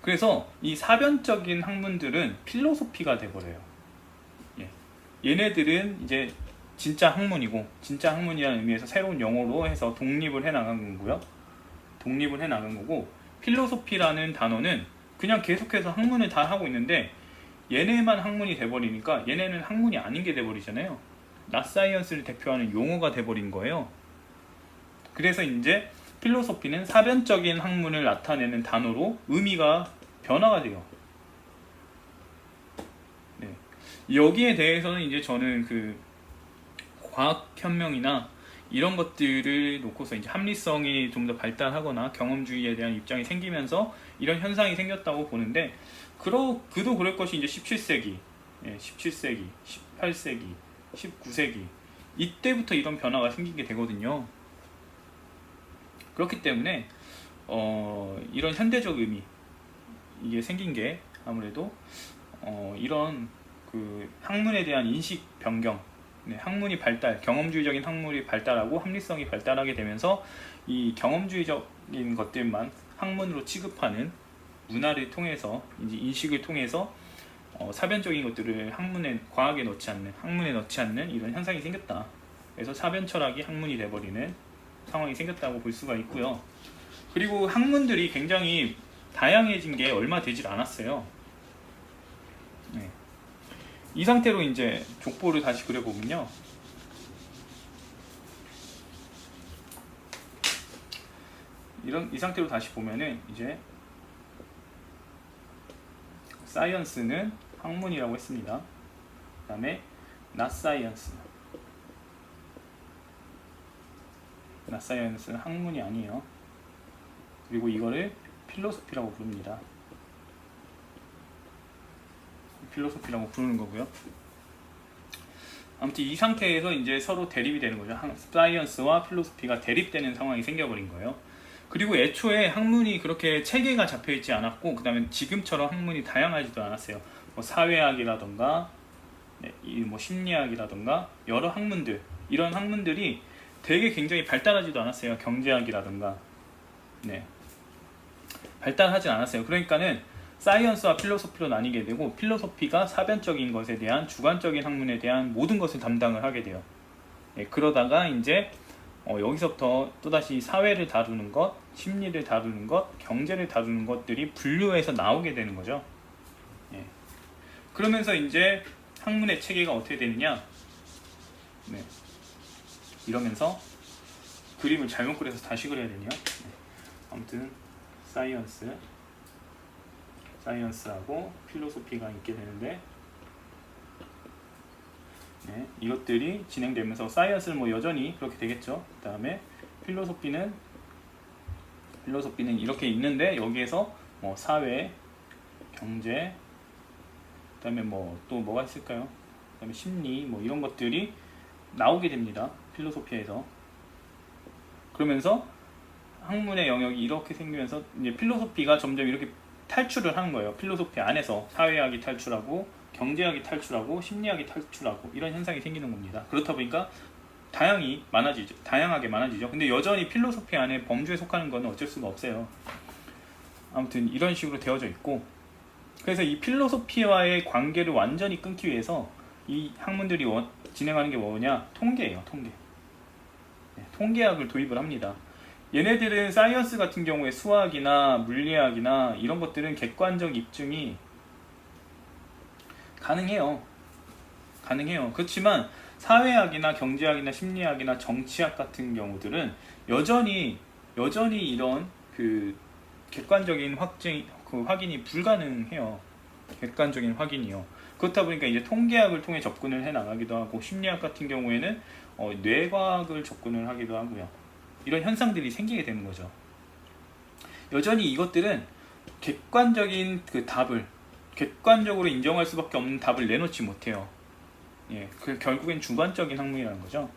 그래서 이 사변적인 학문들은 필로소피가 돼버려요. 얘네들은 이제 진짜 학문이고, 진짜 학문이라는 의미에서 새로운 용어로 해서 독립을 해나간 거고, 필로소피라는 단어는 그냥 계속해서 학문을 다 하고 있는데, 얘네만 학문이 돼버리니까 얘네는 학문이 아닌 게 돼버리잖아요. not science를 대표하는 용어가 돼버린 거예요. 그래서 이제 필로소피는 사변적인 학문을 나타내는 단어로 의미가 변화가 돼요. 여기에 대해서는 이제 저는 과학혁명이나 이런 것들을 놓고서 이제 합리성이 좀 더 발달하거나 경험주의에 대한 입장이 생기면서 이런 현상이 생겼다고 보는데, 그도 그럴 것이 이제 17세기, 17세기, 18세기, 19세기 이때부터 이런 변화가 생기게 되거든요. 그렇기 때문에 이런 현대적 의미, 이게 생긴 게 아무래도 이런 그 학문에 대한 인식 변경, 학문이 발달, 경험주의적인 학문이 발달하고 합리성이 발달하게 되면서 이 경험주의적인 것들만 학문으로 취급하는 문화를 통해서, 이제 인식을 통해서 사변적인 것들을 과학에 넣지 않는, 학문에 넣지 않는 이런 현상이 생겼다. 그래서 사변 철학이 학문이 돼버리는 상황이 생겼다고 볼 수가 있고요. 그리고 학문들이 굉장히 다양해진 게 얼마 되질 않았어요. 이 상태로 이제 족보를 다시 그려보면요. 이 상태로 다시 보면은 이제 사이언스는 학문이라고 했습니다. 그 다음에 not science. not science는 학문이 아니에요. 그리고 이거를 필로소피라고 부릅니다. 필로소피라고 부르는 거고요. 아무튼 이 상태에서 이제 서로 대립이 되는 거죠. 사이언스와 필로소피가 대립되는 상황이 생겨버린 거예요. 그리고 애초에 학문이 그렇게 체계가 잡혀있지 않았고, 그 다음에 지금처럼 학문이 다양하지도 않았어요. 뭐 사회학이라던가 뭐 심리학이라던가 여러 학문들, 이런 학문들이 되게 굉장히 발달하지도 않았어요. 경제학이라던가 발달하진 않았어요. 그러니까는 사이언스와 필로소피로 나뉘게 되고, 필로소피가 사변적인 것에 대한, 주관적인 학문에 대한 모든 것을 담당을 하게 돼요. 그러다가 이제 여기서부터 또다시 사회를 다루는 것, 심리를 다루는 것, 경제를 다루는 것들이 분류해서 나오게 되는 거죠. 그러면서 이제 학문의 체계가 어떻게 되느냐, 이러면서 그림을 잘못 그려서 다시 그려야 되네요. 아무튼 사이언스하고 필로소피가 있게 되는데, 이것들이 진행되면서 사이언스는 뭐 여전히 그렇게 되겠죠. 그 다음에 필로소피는 이렇게 있는데, 여기에서 뭐 사회, 경제, 그 다음에 뭐 또 뭐가 있을까요? 그 다음에 심리, 뭐 이런 것들이 나오게 됩니다. 필로소피에서. 그러면서 학문의 영역이 이렇게 생기면서 이제 필로소피가 점점 이렇게 탈출을 하는 거예요. 필로소피 안에서 사회학이 탈출하고, 경제학이 탈출하고, 심리학이 탈출하고, 이런 현상이 생기는 겁니다. 그렇다 보니까 다양하게 많아지죠. 근데 여전히 필로소피 안에 범주에 속하는 건 어쩔 수가 없어요. 아무튼 이런 식으로 되어져 있고, 그래서 이 필로소피와의 관계를 완전히 끊기 위해서 이 학문들이 진행하는 게 뭐냐? 통계예요. 통계학을 도입을 합니다. 얘네들은 사이언스 같은 경우에 수학이나 물리학이나 이런 것들은 객관적 입증이 가능해요. 그렇지만 사회학이나 경제학이나 심리학이나 정치학 같은 경우들은 여전히 이런 그 객관적인 확인이 불가능해요. 객관적인 확인이요. 그렇다 보니까 이제 통계학을 통해 접근을 해 나가기도 하고, 심리학 같은 경우에는 뇌과학을 접근을 하기도 하고요. 이런 현상들이 생기게 되는 거죠. 여전히 이것들은 객관적인 객관적으로 인정할 수밖에 없는 답을 내놓지 못해요. 결국엔 주관적인 학문이라는 거죠.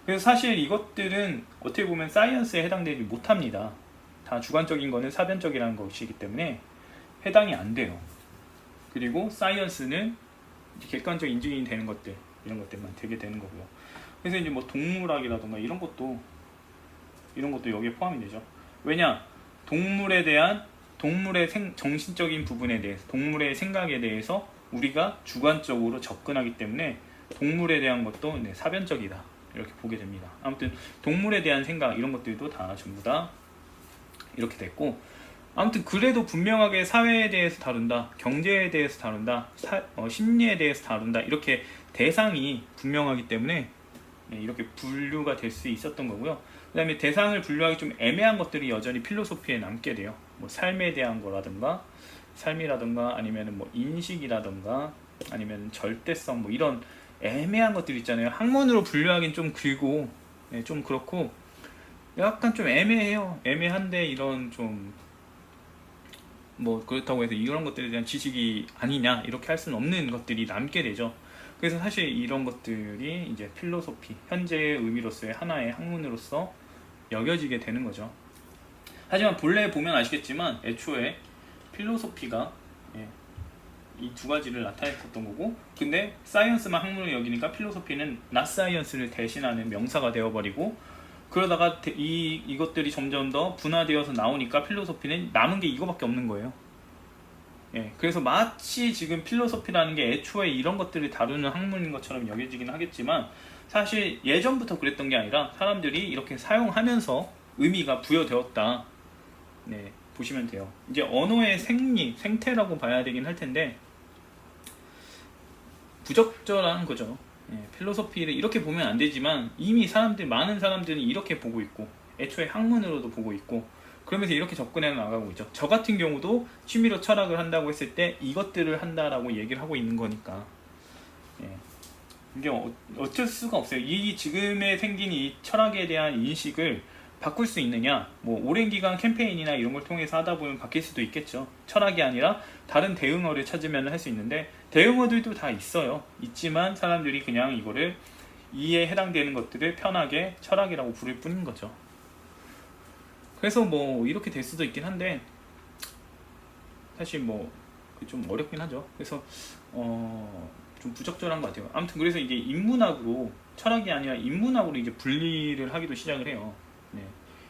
그래서 사실 이것들은 어떻게 보면 사이언스에 해당되지 못합니다. 다 주관적인 거는 사변적이라는 것이기 때문에 해당이 안 돼요. 그리고 사이언스는 객관적 인증이 되는 것들, 이런 것들만 되게 되는 거고요. 그래서 이제 뭐 동물학이라던가 이런 것도 여기에 포함이 되죠. 왜냐? 동물의 정신적인 부분에 대해서, 동물의 생각에 대해서 우리가 주관적으로 접근하기 때문에 동물에 대한 것도 사변적이다, 이렇게 보게 됩니다. 아무튼 동물에 대한 생각, 이런 것들도 다 전부 다 이렇게 됐고, 아무튼 그래도 분명하게 사회에 대해서 다룬다, 경제에 대해서 다룬다, 심리에 대해서 다룬다, 이렇게 대상이 분명하기 때문에 이렇게 분류가 될 수 있었던 거고요. 그 다음에 대상을 분류하기 좀 애매한 것들이 여전히 필로소피에 남게 돼요. 뭐 삶에 대한 거라든가, 삶이라든가, 아니면 뭐 인식이라든가, 아니면 절대성, 뭐 이런 애매한 것들 있잖아요. 학문으로 분류하기는 좀 길고 좀 그렇고 약간 좀 애매해요. 애매한데 이런 좀 뭐 그렇다고 해서 이런 것들에 대한 지식이 아니냐 이렇게 할 수는 없는 것들이 남게 되죠. 그래서 사실 이런 것들이 이제 필로소피, 현재의 의미로서의 하나의 학문으로서 여겨지게 되는 거죠. 하지만 본래 보면 아시겠지만 애초에 필로소피가 이 두 가지를 나타냈었던 거고, 근데 사이언스만 학문을 여기니까 필로소피는 not 사이언스를 대신하는 명사가 되어버리고, 그러다가 이것들이 점점 더 분화되어서 나오니까 필로소피는 남은 게 이거밖에 없는 거예요. 그래서 마치 지금 필로소피라는 게 애초에 이런 것들을 다루는 학문인 것처럼 여겨지긴 하겠지만 사실 예전부터 그랬던 게 아니라 사람들이 이렇게 사용하면서 의미가 부여되었다. 보시면 돼요. 이제 언어의 생태라고 봐야 되긴 할 텐데 부적절한 거죠. 필로소피를 이렇게 보면 안 되지만 이미 많은 사람들은 이렇게 보고 있고 애초에 학문으로도 보고 있고 그러면서 이렇게 접근해 나가고 있죠. 저 같은 경우도 취미로 철학을 한다고 했을 때 이것들을 한다라고 얘기를 하고 있는 거니까 이게 어쩔 수가 없어요. 이 지금에 생긴 이 철학에 대한 인식을 바꿀 수 있느냐, 뭐 오랜 기간 캠페인이나 이런 걸 통해서 하다 보면 바뀔 수도 있겠죠. 철학이 아니라 다른 대응어를 찾으면 할 수 있는데 대응어들도 다 있지만 사람들이 그냥 이거를 이에 해당되는 것들을 편하게 철학이라고 부를 뿐인 거죠. 그래서 뭐 이렇게 될 수도 있긴 한데 사실 뭐 좀 어렵긴 하죠. 그래서 좀 부적절한 것 같아요. 아무튼 그래서 이게 인문학으로 철학이 아니라 인문학으로 이제 분리를 하기도 시작을 해요.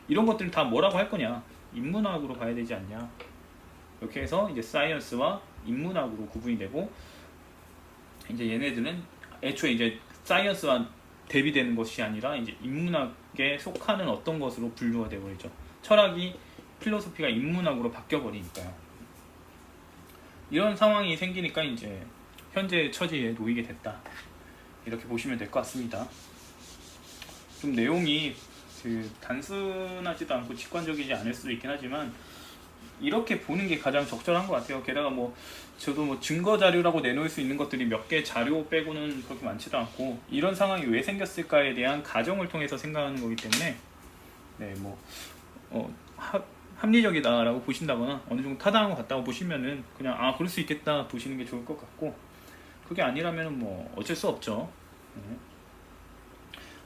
이런 것들을 다 뭐라고 할 거냐? 인문학으로 봐야 되지 않냐? 이렇게 해서 이제 사이언스와 인문학으로 구분이 되고 이제 얘네들은 애초에 이제 사이언스와 대비되는 것이 아니라 이제 인문학에 속하는 어떤 것으로 분류가 되어버리죠. 철학이 필로소피가 인문학으로 바뀌어버리니까요. 이런 상황이 생기니까 이제 현재 처지에 놓이게 됐다. 이렇게 보시면 될 것 같습니다. 좀 내용이 단순하지도 않고 직관적이지 않을 수도 있긴 하지만 이렇게 보는 게 가장 적절한 것 같아요. 게다가 뭐 저도 뭐 증거 자료라고 내놓을 수 있는 것들이 몇 개 자료 빼고는 그렇게 많지도 않고 이런 상황이 왜 생겼을까에 대한 가정을 통해서 생각하는 거기 때문에 합리적이다라고 보신다거나 어느 정도 타당한 것 같다고 보시면은 그냥 그럴 수 있겠다 보시는 게 좋을 것 같고, 그게 아니라면 뭐 어쩔 수 없죠.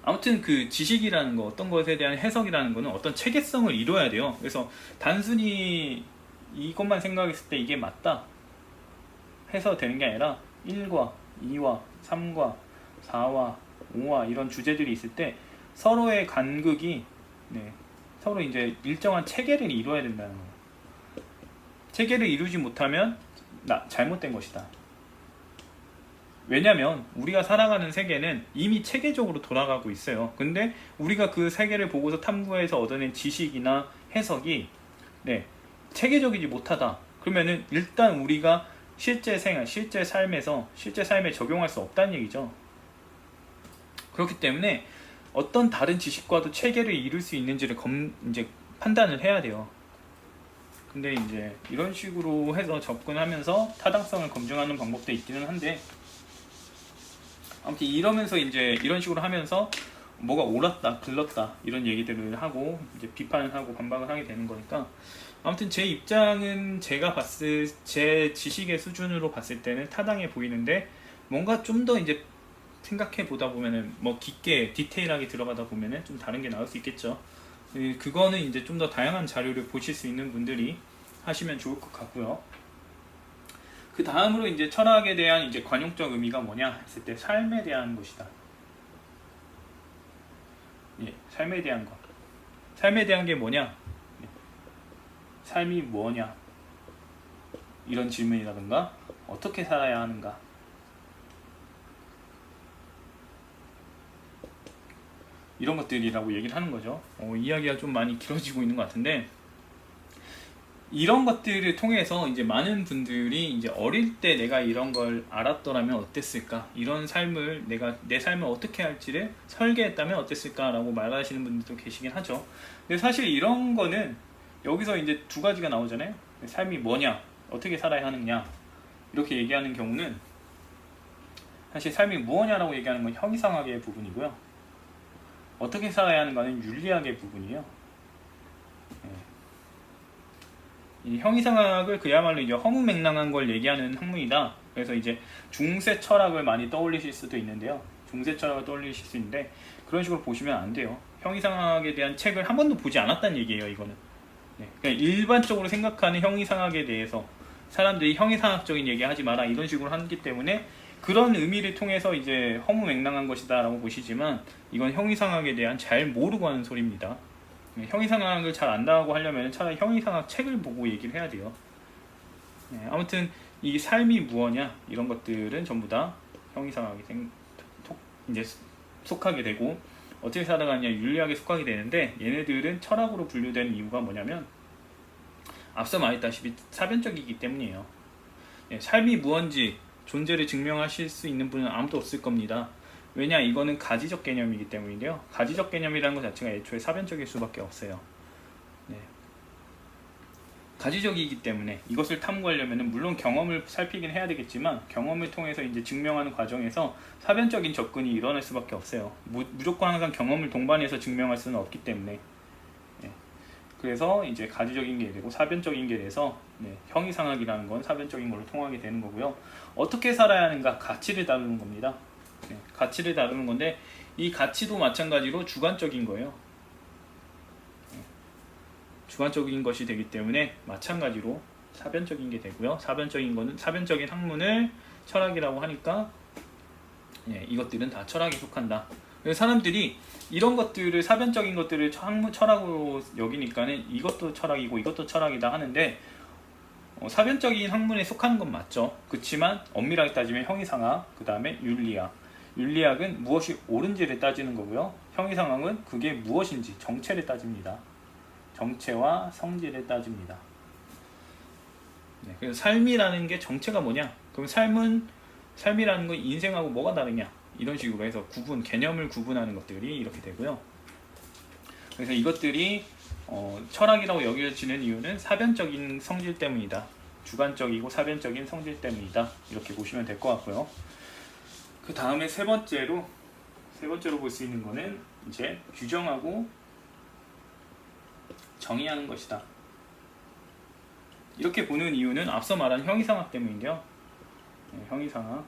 아무튼 그 지식이라는 거, 어떤 것에 대한 해석이라는 거는 어떤 체계성을 이뤄야 돼요. 그래서 단순히 이것만 생각했을 때 이게 맞다 해서 되는 게 아니라 1과 2와 3과 4와 5와 이런 주제들이 있을 때 서로의 간극이 서로 이제 일정한 체계를 이루어야 된다는 거예요. 체계를 이루지 못하면 잘못된 것이다. 왜냐면 우리가 살아가는 세계는 이미 체계적으로 돌아가고 있어요. 근데 우리가 그 세계를 보고서 탐구해서 얻어낸 지식이나 해석이 체계적이지 못하다. 그러면은 일단 우리가 실제 삶에 적용할 수 없다는 얘기죠. 그렇기 때문에 어떤 다른 지식과도 체계를 이룰 수 있는지를 이제 판단을 해야 돼요. 근데 이제 이런 식으로 해서 접근하면서 타당성을 검증하는 방법도 있기는 한데, 아무튼 이러면서 이제 이런 식으로 하면서 뭐가 옳았다, 글렀다 이런 얘기들을 하고 이제 비판을 하고 반박을 하게 되는 거니까, 아무튼 제 입장은 제 지식의 수준으로 봤을 때는 타당해 보이는데, 뭔가 좀 더 이제 생각해 보다 보면은 뭐 깊게 디테일하게 들어가다 보면은 좀 다른 게 나올 수 있겠죠. 그거는 이제 좀 더 다양한 자료를 보실 수 있는 분들이 하시면 좋을 것 같고요. 그 다음으로 이제 철학에 대한 이제 관용적 의미가 뭐냐 했을 때 삶에 대한 것이다. 삶에 대한 것. 삶에 대한 게 뭐냐? 삶이 뭐냐? 이런 질문이라든가 어떻게 살아야 하는가? 이런 것들이라고 얘기를 하는 거죠. 이야기가 좀 많이 길어지고 있는 것 같은데, 이런 것들을 통해서 이제 많은 분들이 이제 어릴 때 내가 이런 걸 알았더라면 어땠을까? 이런 삶을 내 삶을 어떻게 할지를 설계했다면 어땠을까라고 말하시는 분들도 계시긴 하죠. 근데 사실 이런 거는 여기서 이제 두 가지가 나오잖아요. 삶이 뭐냐? 어떻게 살아야 하느냐? 이렇게 얘기하는 경우는 사실 삶이 무엇이냐라고 얘기하는 건 형이상학의 부분이고요. 어떻게 살아야 하는가는 윤리학의 부분이에요. 이 형이상학을 그야말로 이제 허무맹랑한 걸 얘기하는 학문이다. 그래서 이제 중세 철학을 많이 떠올리실 수도 있는데요. 중세 철학을 떠올리실 수 있는데 그런 식으로 보시면 안 돼요. 형이상학에 대한 책을 한 번도 보지 않았다는 얘기예요. 이거는. 그러니까 일반적으로 생각하는 형이상학에 대해서 사람들이 형이상학적인 얘기 하지 마라 이런 식으로 하기 때문에 그런 의미를 통해서 이제 허무맹랑한 것이다 라고 보시지만 이건 형이상학에 대한 잘 모르고 하는 소리입니다. 형이상학을 잘 안다고 하려면 차라리 형이상학 책을 보고 얘기를 해야 돼요. 아무튼 이 삶이 무엇냐 이런 것들은 전부 다 형이상학에 이제 속하게 되고 어떻게 살아가냐 윤리학에 속하게 되는데 얘네들은 철학으로 분류되는 이유가 뭐냐면 앞서 말했다시피 사변적이기 때문이에요. 삶이 무언지 존재를 증명하실 수 있는 분은 아무도 없을 겁니다. 왜냐 이거는 가지적 개념이기 때문인데요. 가지적 개념이라는 것 자체가 애초에 사변적일 수밖에 없어요. 가지적이기 때문에 이것을 탐구하려면 물론 경험을 살피긴 해야 되겠지만 경험을 통해서 이제 증명하는 과정에서 사변적인 접근이 일어날 수밖에 없어요. 무조건 항상 경험을 동반해서 증명할 수는 없기 때문에 그래서 이제 가지적인 게 되고 사변적인 게 돼서 형이상학이라는 건 사변적인 걸로 통하게 되는 거고요. 어떻게 살아야 하는가 가치를 다루는 겁니다. 가치를 다루는 건데 이 가치도 마찬가지로 주관적인 거예요. 주관적인 것이 되기 때문에 마찬가지로 사변적인 게 되고요. 사변적인 거는 사변적인 학문을 철학이라고 하니까 이것들은 다 철학에 속한다. 그래서 사람들이 이런 것들을 사변적인 것들을 철학으로 여기니까는 이것도 철학이고 이것도 철학이다 하는데 사변적인 학문에 속하는 건 맞죠. 그렇지만 엄밀하게 따지면 형이상학, 그 다음에 윤리학. 윤리학은 무엇이 옳은지를 따지는 거고요. 형이상학은 그게 무엇인지 정체를 따집니다. 정체와 성질을 따집니다. 그래서 삶이라는 게 정체가 뭐냐? 그럼 삶이라는 건 인생하고 뭐가 다르냐? 이런 식으로 해서 개념을 구분하는 것들이 이렇게 되고요. 그래서 이것들이 철학이라고 여겨지는 이유는 사변적인 성질 때문이다. 주관적이고 사변적인 성질 때문이다. 이렇게 보시면 될 것 같고요. 그 다음에 세 번째로 볼 수 있는 거는 이제 규정하고 정의하는 것이다. 이렇게 보는 이유는 앞서 말한 형이상학 때문인데요. 형이상학.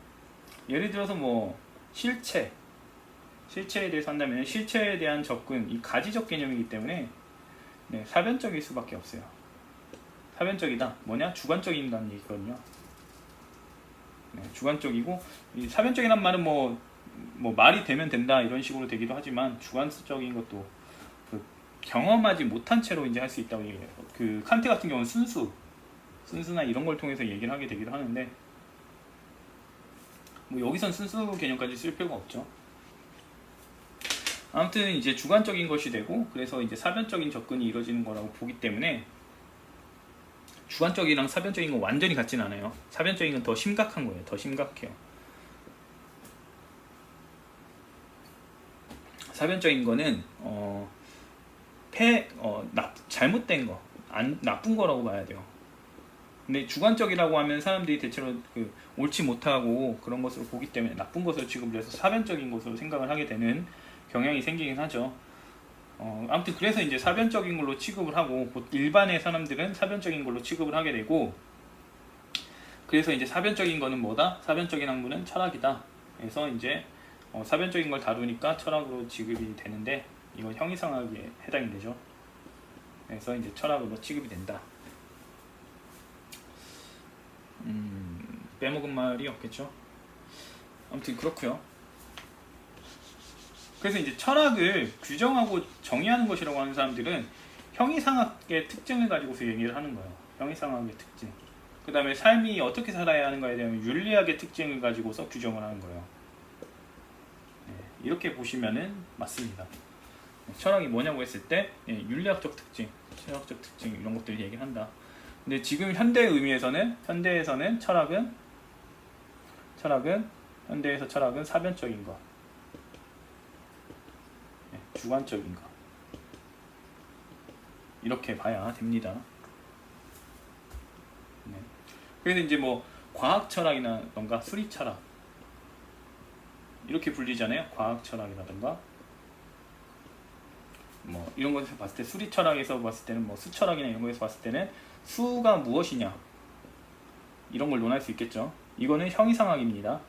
예를 들어서 뭐 실체에 대해서 한다면 실체에 대한 접근, 이 가지적 개념이기 때문에 사변적일 수밖에 없어요. 사변적이다. 뭐냐? 주관적인다는 얘기거든요. 주관적이고 이 사변적이란 말은 뭐 말이 되면 된다 이런 식으로 되기도 하지만 주관적인 것도 경험하지 못한 채로 이제 할 수 있다고 얘기해요. 그 칸트 같은 경우는 순수나 이런 걸 통해서 얘기를 하게 되기도 하는데 뭐 여기선 순수 개념까지 쓸 필요가 없죠. 아무튼 이제 주관적인 것이 되고 그래서 이제 사변적인 접근이 이루어지는 거라고 보기 때문에 주관적이랑 사변적인 건 완전히 같진 않아요. 사변적인 건 더 심각한 거예요. 더 심각해요. 사변적인 거는 잘못된 거, 나쁜 거라고 봐야 돼요. 근데 주관적이라고 하면 사람들이 대체로 옳지 못하고 그런 것으로 보기 때문에 나쁜 것을 취급을 해서 사변적인 것으로 생각을 하게 되는 경향이 생기긴 하죠. 아무튼 그래서 이제 사변적인 걸로 취급을 하고 일반의 사람들은 사변적인 걸로 취급을 하게 되고 그래서 이제 사변적인 거는 뭐다? 사변적인 학문은 철학이다. 그래서 이제 사변적인 걸 다루니까 철학으로 취급이 되는데 이건 형이상학에 해당이 되죠. 그래서 이제 철학으로 취급이 된다. 빼먹은 말이 없겠죠. 아무튼 그렇고요. 그래서 이제 철학을 규정하고 정의하는 것이라고 하는 사람들은 형이상학의 특징을 가지고서 얘기를 하는 거예요. 형이상학의 특징. 그 다음에 삶이 어떻게 살아야 하는가에 대한 윤리학의 특징을 가지고서 규정을 하는 거예요. 이렇게 보시면은 맞습니다. 철학이 뭐냐고 했을 때 윤리학적 특징, 철학적 특징 이런 것들을 얘기를 한다. 근데 지금 현대에서는 철학은 사변적인 것, 주관적인 것 이렇게 봐야 됩니다. 그래서 이제 뭐 과학 철학이라던가 수리 철학 이렇게 불리잖아요. 과학 철학이라든가 뭐 이런 것에서 봤을 때 수리 철학에서 봤을 때는 뭐 수 철학이나 이런 거에서 봤을 때는 수가 무엇이냐 이런 걸 논할 수 있겠죠. 이거는 형이상학입니다.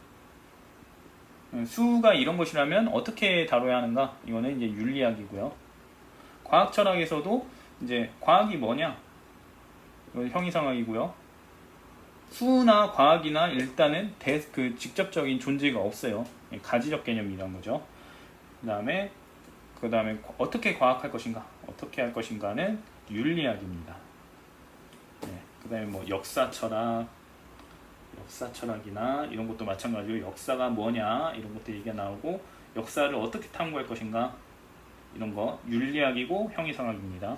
수가 이런 것이라면 어떻게 다뤄야 하는가? 이거는 이제 윤리학이고요. 과학 철학에서도 이제 과학이 뭐냐? 이건 형이상학이고요. 수나 과학이나 일단은 그 직접적인 존재가 없어요. 가지적 개념이란 거죠. 그 다음에 어떻게 과학할 것인가, 어떻게 할 것인가는 윤리학입니다. 네, 그 다음에 뭐 역사 철학이나 이런 것도 마찬가지로 역사가 뭐냐 이런 것도 얘기가 나오고 역사를 어떻게 탐구할 것인가 이런 거 윤리학이고 형이상학입니다.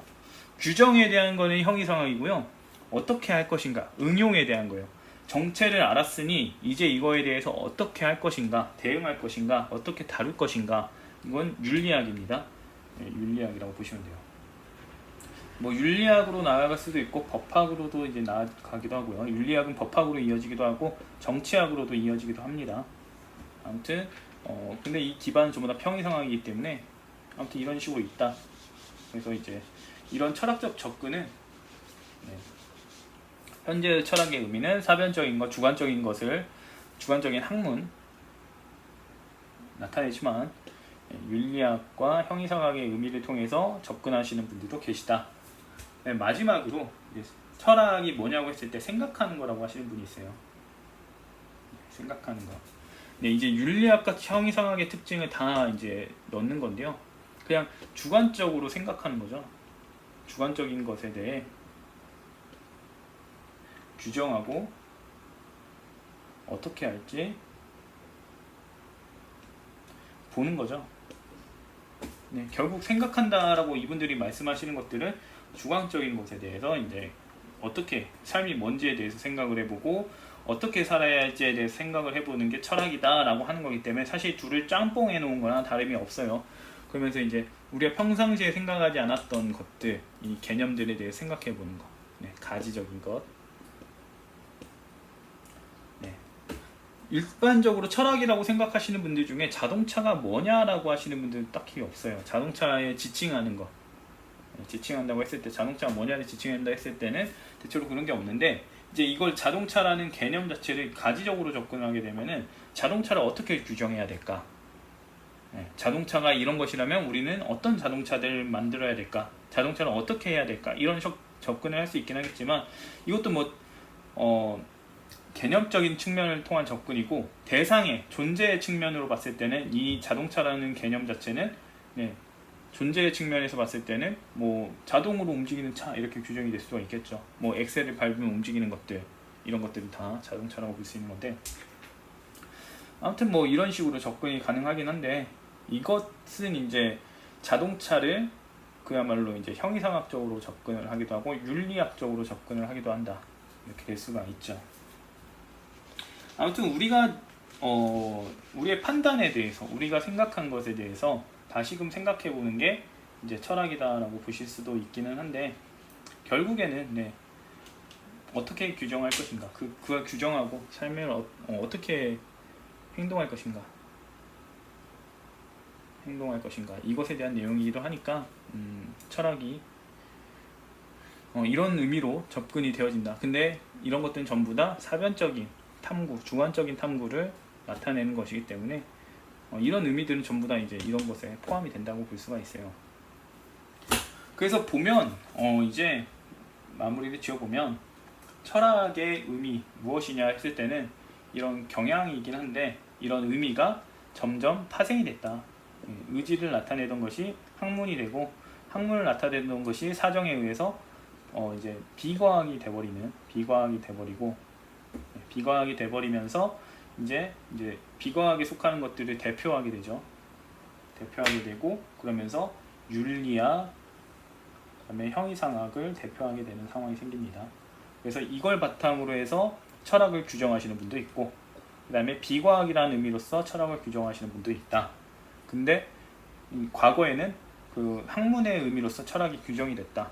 규정에 대한 거는 형이상학이고요. 어떻게 할 것인가, 응용에 대한 거예요. 정체를 알았으니 이제 이거에 대해서 어떻게 할 것인가, 대응할 것인가, 어떻게 다룰 것인가, 이건 윤리학입니다. 네, 윤리학이라고 보시면 돼요. 뭐 윤리학으로 나아갈 수도 있고 법학으로도 이제 나아가기도 하고요. 윤리학은 법학으로 이어지기도 하고 정치학으로도 이어지기도 합니다. 아무튼 근데 이 기반은 전부 다 평이상학이기 때문에 아무튼 이런 식으로 있다. 그래서 이제 이런 철학적 접근은 현재 철학의 의미는 사변적인 것, 주관적인 학문 나타내지만 윤리학과 형이상학의 의미를 통해서 접근하시는 분들도 계시다. 네, 마지막으로 이제 철학이 뭐냐고 했을 때 생각하는 거라고 하시는 분이 있어요. 생각하는 거. 네, 이제 윤리학과 형이상학의 특징을 다 이제 넣는 건데요. 그냥 주관적으로 생각하는 거죠. 주관적인 것에 대해 규정하고 어떻게 할지 보는 거죠. 네, 결국 생각한다라고 이분들이 말씀하시는 것들은 주관적인 것에 대해서 이제 어떻게 삶이 뭔지에 대해서 생각을 해보고 어떻게 살아야 할지에 대해서 생각을 해보는 게 철학이다라고 하는 거기 때문에 사실 둘을 짬뽕해 놓은 거나 다름이 없어요. 그러면서 이제 우리가 평상시에 생각하지 않았던 것들, 이 개념들에 대해 생각해 보는 거, 네, 가지적인 것. 네. 일반적으로 철학이라고 생각하시는 분들 중에 자동차가 뭐냐라고 하시는 분들은 딱히 없어요. 자동차에 지칭하는 거, 지칭한다고 했을 때 자동차가 뭐냐를 지칭한다 했을 때는 대체로 그런 게 없는데 이제 이걸 자동차라는 개념 자체를 가지적으로 접근하게 되면은 자동차를 어떻게 규정해야 될까? 자동차가 이런 것이라면 우리는 어떤 자동차들을 만들어야 될까? 자동차를 어떻게 해야 될까? 이런 접근을 할 수 있긴 하겠지만 이것도 뭐 개념적인 측면을 통한 접근이고 대상의 존재의 측면으로 봤을 때는 이 자동차라는 개념 자체는 존재의 측면에서 봤을 때는 뭐 자동으로 움직이는 차 이렇게 규정이 될 수가 있겠죠. 뭐 엑셀을 밟으면 움직이는 것들 이런 것들이 다 자동차라고 볼 수 있는 건데 아무튼 뭐 이런 식으로 접근이 가능하긴 한데 이것은 이제 자동차를 그야말로 이제 형이상학적으로 접근을 하기도 하고 윤리학적으로 접근을 하기도 한다 이렇게 될 수가 있죠. 아무튼 우리가 우리의 판단에 대해서 우리가 생각한 것에 대해서 다시금 생각해 보는 게 이제 철학이다라고 보실 수도 있기는 한데 결국에는 어떻게 규정할 것인가 그걸 규정하고 삶을 어떻게 행동할 것인가 이것에 대한 내용이기도 하니까 철학이 이런 의미로 접근이 되어진다. 근데 이런 것들은 전부 다 사변적인 탐구, 주관적인 탐구를 나타내는 것이기 때문에 이런 의미들은 전부 다 이제 이런 것에 포함이 된다고 볼 수가 있어요. 그래서 보면 이제 마무리를 지어보면 철학의 의미 무엇이냐 했을 때는 이런 경향이긴 한데 이런 의미가 점점 파생이 됐다. 의지를 나타내던 것이 학문이 되고 학문을 나타내던 것이 사정에 의해서 이제 비과학이 돼버리면서 이제 비과학에 속하는 것들을 대표하게 되죠. 대표하게 되고 그러면서 윤리학, 그다음에 형이상학을 대표하게 되는 상황이 생깁니다. 그래서 이걸 바탕으로 해서 철학을 규정하시는 분도 있고 그 다음에 비과학이라는 의미로서 철학을 규정하시는 분도 있다. 근데 과거에는 그 학문의 의미로서 철학이 규정이 됐다.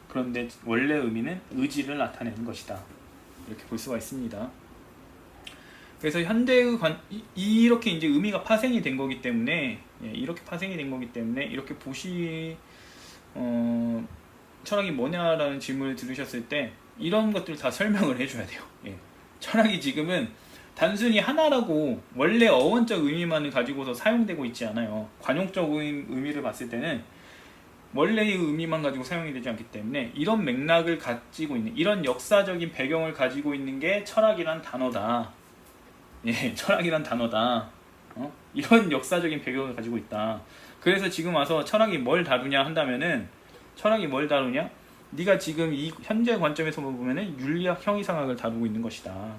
그런데 원래 의미는 의지를 나타내는 것이다. 이렇게 볼 수가 있습니다. 그래서 현대의 이렇게 이제 의미가 파생이 된 거기 때문에, 이렇게 파생이 된 거기 때문에 이렇게 철학이 뭐냐라는 질문을 들으셨을 때 이런 것들 다 설명을 해줘야 돼요. 철학이 지금은 단순히 하나라고 원래 어원적 의미만을 가지고서 사용되고 있지 않아요. 관용적 의미를 봤을 때는 원래의 의미만 가지고 사용이 되지 않기 때문에 이런 맥락을 가지고 있는, 이런 역사적인 배경을 가지고 있는 게 철학이란 단어다. 철학이란 단어다. 이런 역사적인 배경을 가지고 있다. 그래서 지금 와서 철학이 뭘 다루냐 한다면은, 철학이 뭘 다루냐? 네가 지금 이 현재 관점에서 보면은 윤리학 형이상학을 다루고 있는 것이다.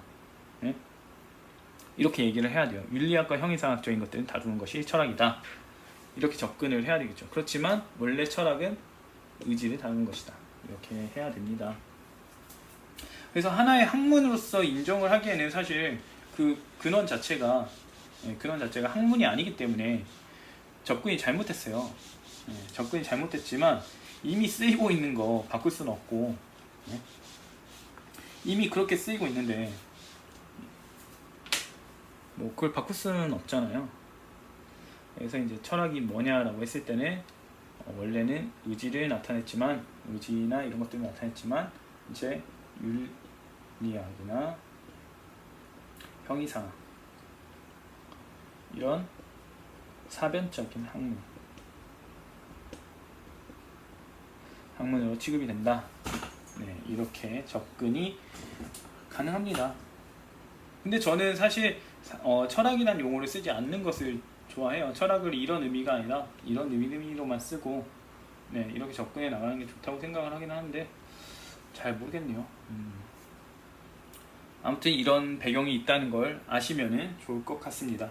이렇게 얘기를 해야 돼요. 윤리학과 형이상학적인 것들은 다루는 것이 철학이다. 이렇게 접근을 해야 되겠죠. 그렇지만 원래 철학은 의지를 다루는 것이다. 이렇게 해야 됩니다. 그래서 하나의 학문으로서 인정을 하기에는 사실 그 근원 자체가 학문이 아니기 때문에 접근이 잘못했어요. 접근이 잘못했지만 이미 쓰이고 있는 거 바꿀 수는 없고, 이미 그렇게 쓰이고 있는데 뭐 그걸 바꿀 수는 없잖아요. 그래서 이제 철학이 뭐냐라고 했을 때는 원래는 의지를 나타냈지만, 의지나 이런 것들을 나타냈지만 이제 윤리학이나 형이상학, 이런 사변적인 학문으로 취급이 된다. 이렇게 접근이 가능합니다. 근데 저는 사실 철학이란 용어를 쓰지 않는 것을 좋아해요. 철학을 이런 의미가 아니라 이런 의미로만 쓰고, 이렇게 접근해 나가는 게 좋다고 생각을 하긴 하는데 잘 모르겠네요. 아무튼 이런 배경이 있다는 걸 아시면은 좋을 것 같습니다.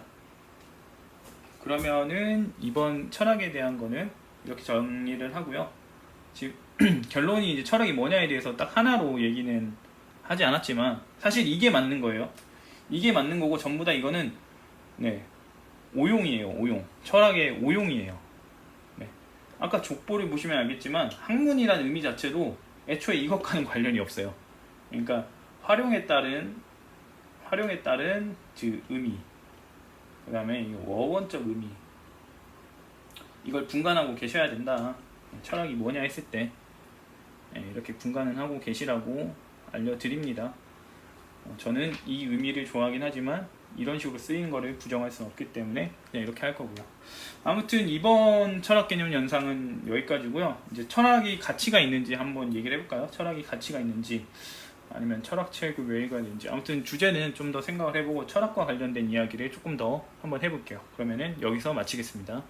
그러면은 이번 철학에 대한 거는 이렇게 정리를 하고요. 지금 결론이 이제 철학이 뭐냐에 대해서 딱 하나로 얘기는 하지 않았지만 사실 이게 맞는 거예요. 이게 맞는 거고 전부 다 이거는 오용이에요. 오용. 철학의 오용이에요. 아까 족보를 보시면 알겠지만 학문이라는 의미 자체도 애초에 이것과는 관련이 없어요. 그러니까 활용에 따른 그 의미, 그 다음에 어원적 의미, 이걸 분간하고 계셔야 된다. 철학이 뭐냐 했을 때 이렇게 분간을 하고 계시라고 알려드립니다. 저는 이 의미를 좋아하긴 하지만 이런 식으로 쓰이는 거를 부정할 수는 없기 때문에 그냥 이렇게 할 거고요. 아무튼 이번 철학 개념 연상은 여기까지고요. 이제 철학이 가치가 있는지 한번 얘기를 해볼까요? 철학이 가치가 있는지, 아니면 철학책을 왜 읽어야 되는지, 아무튼 주제는 좀 더 생각을 해보고 철학과 관련된 이야기를 조금 더 한번 해볼게요. 그러면은 여기서 마치겠습니다.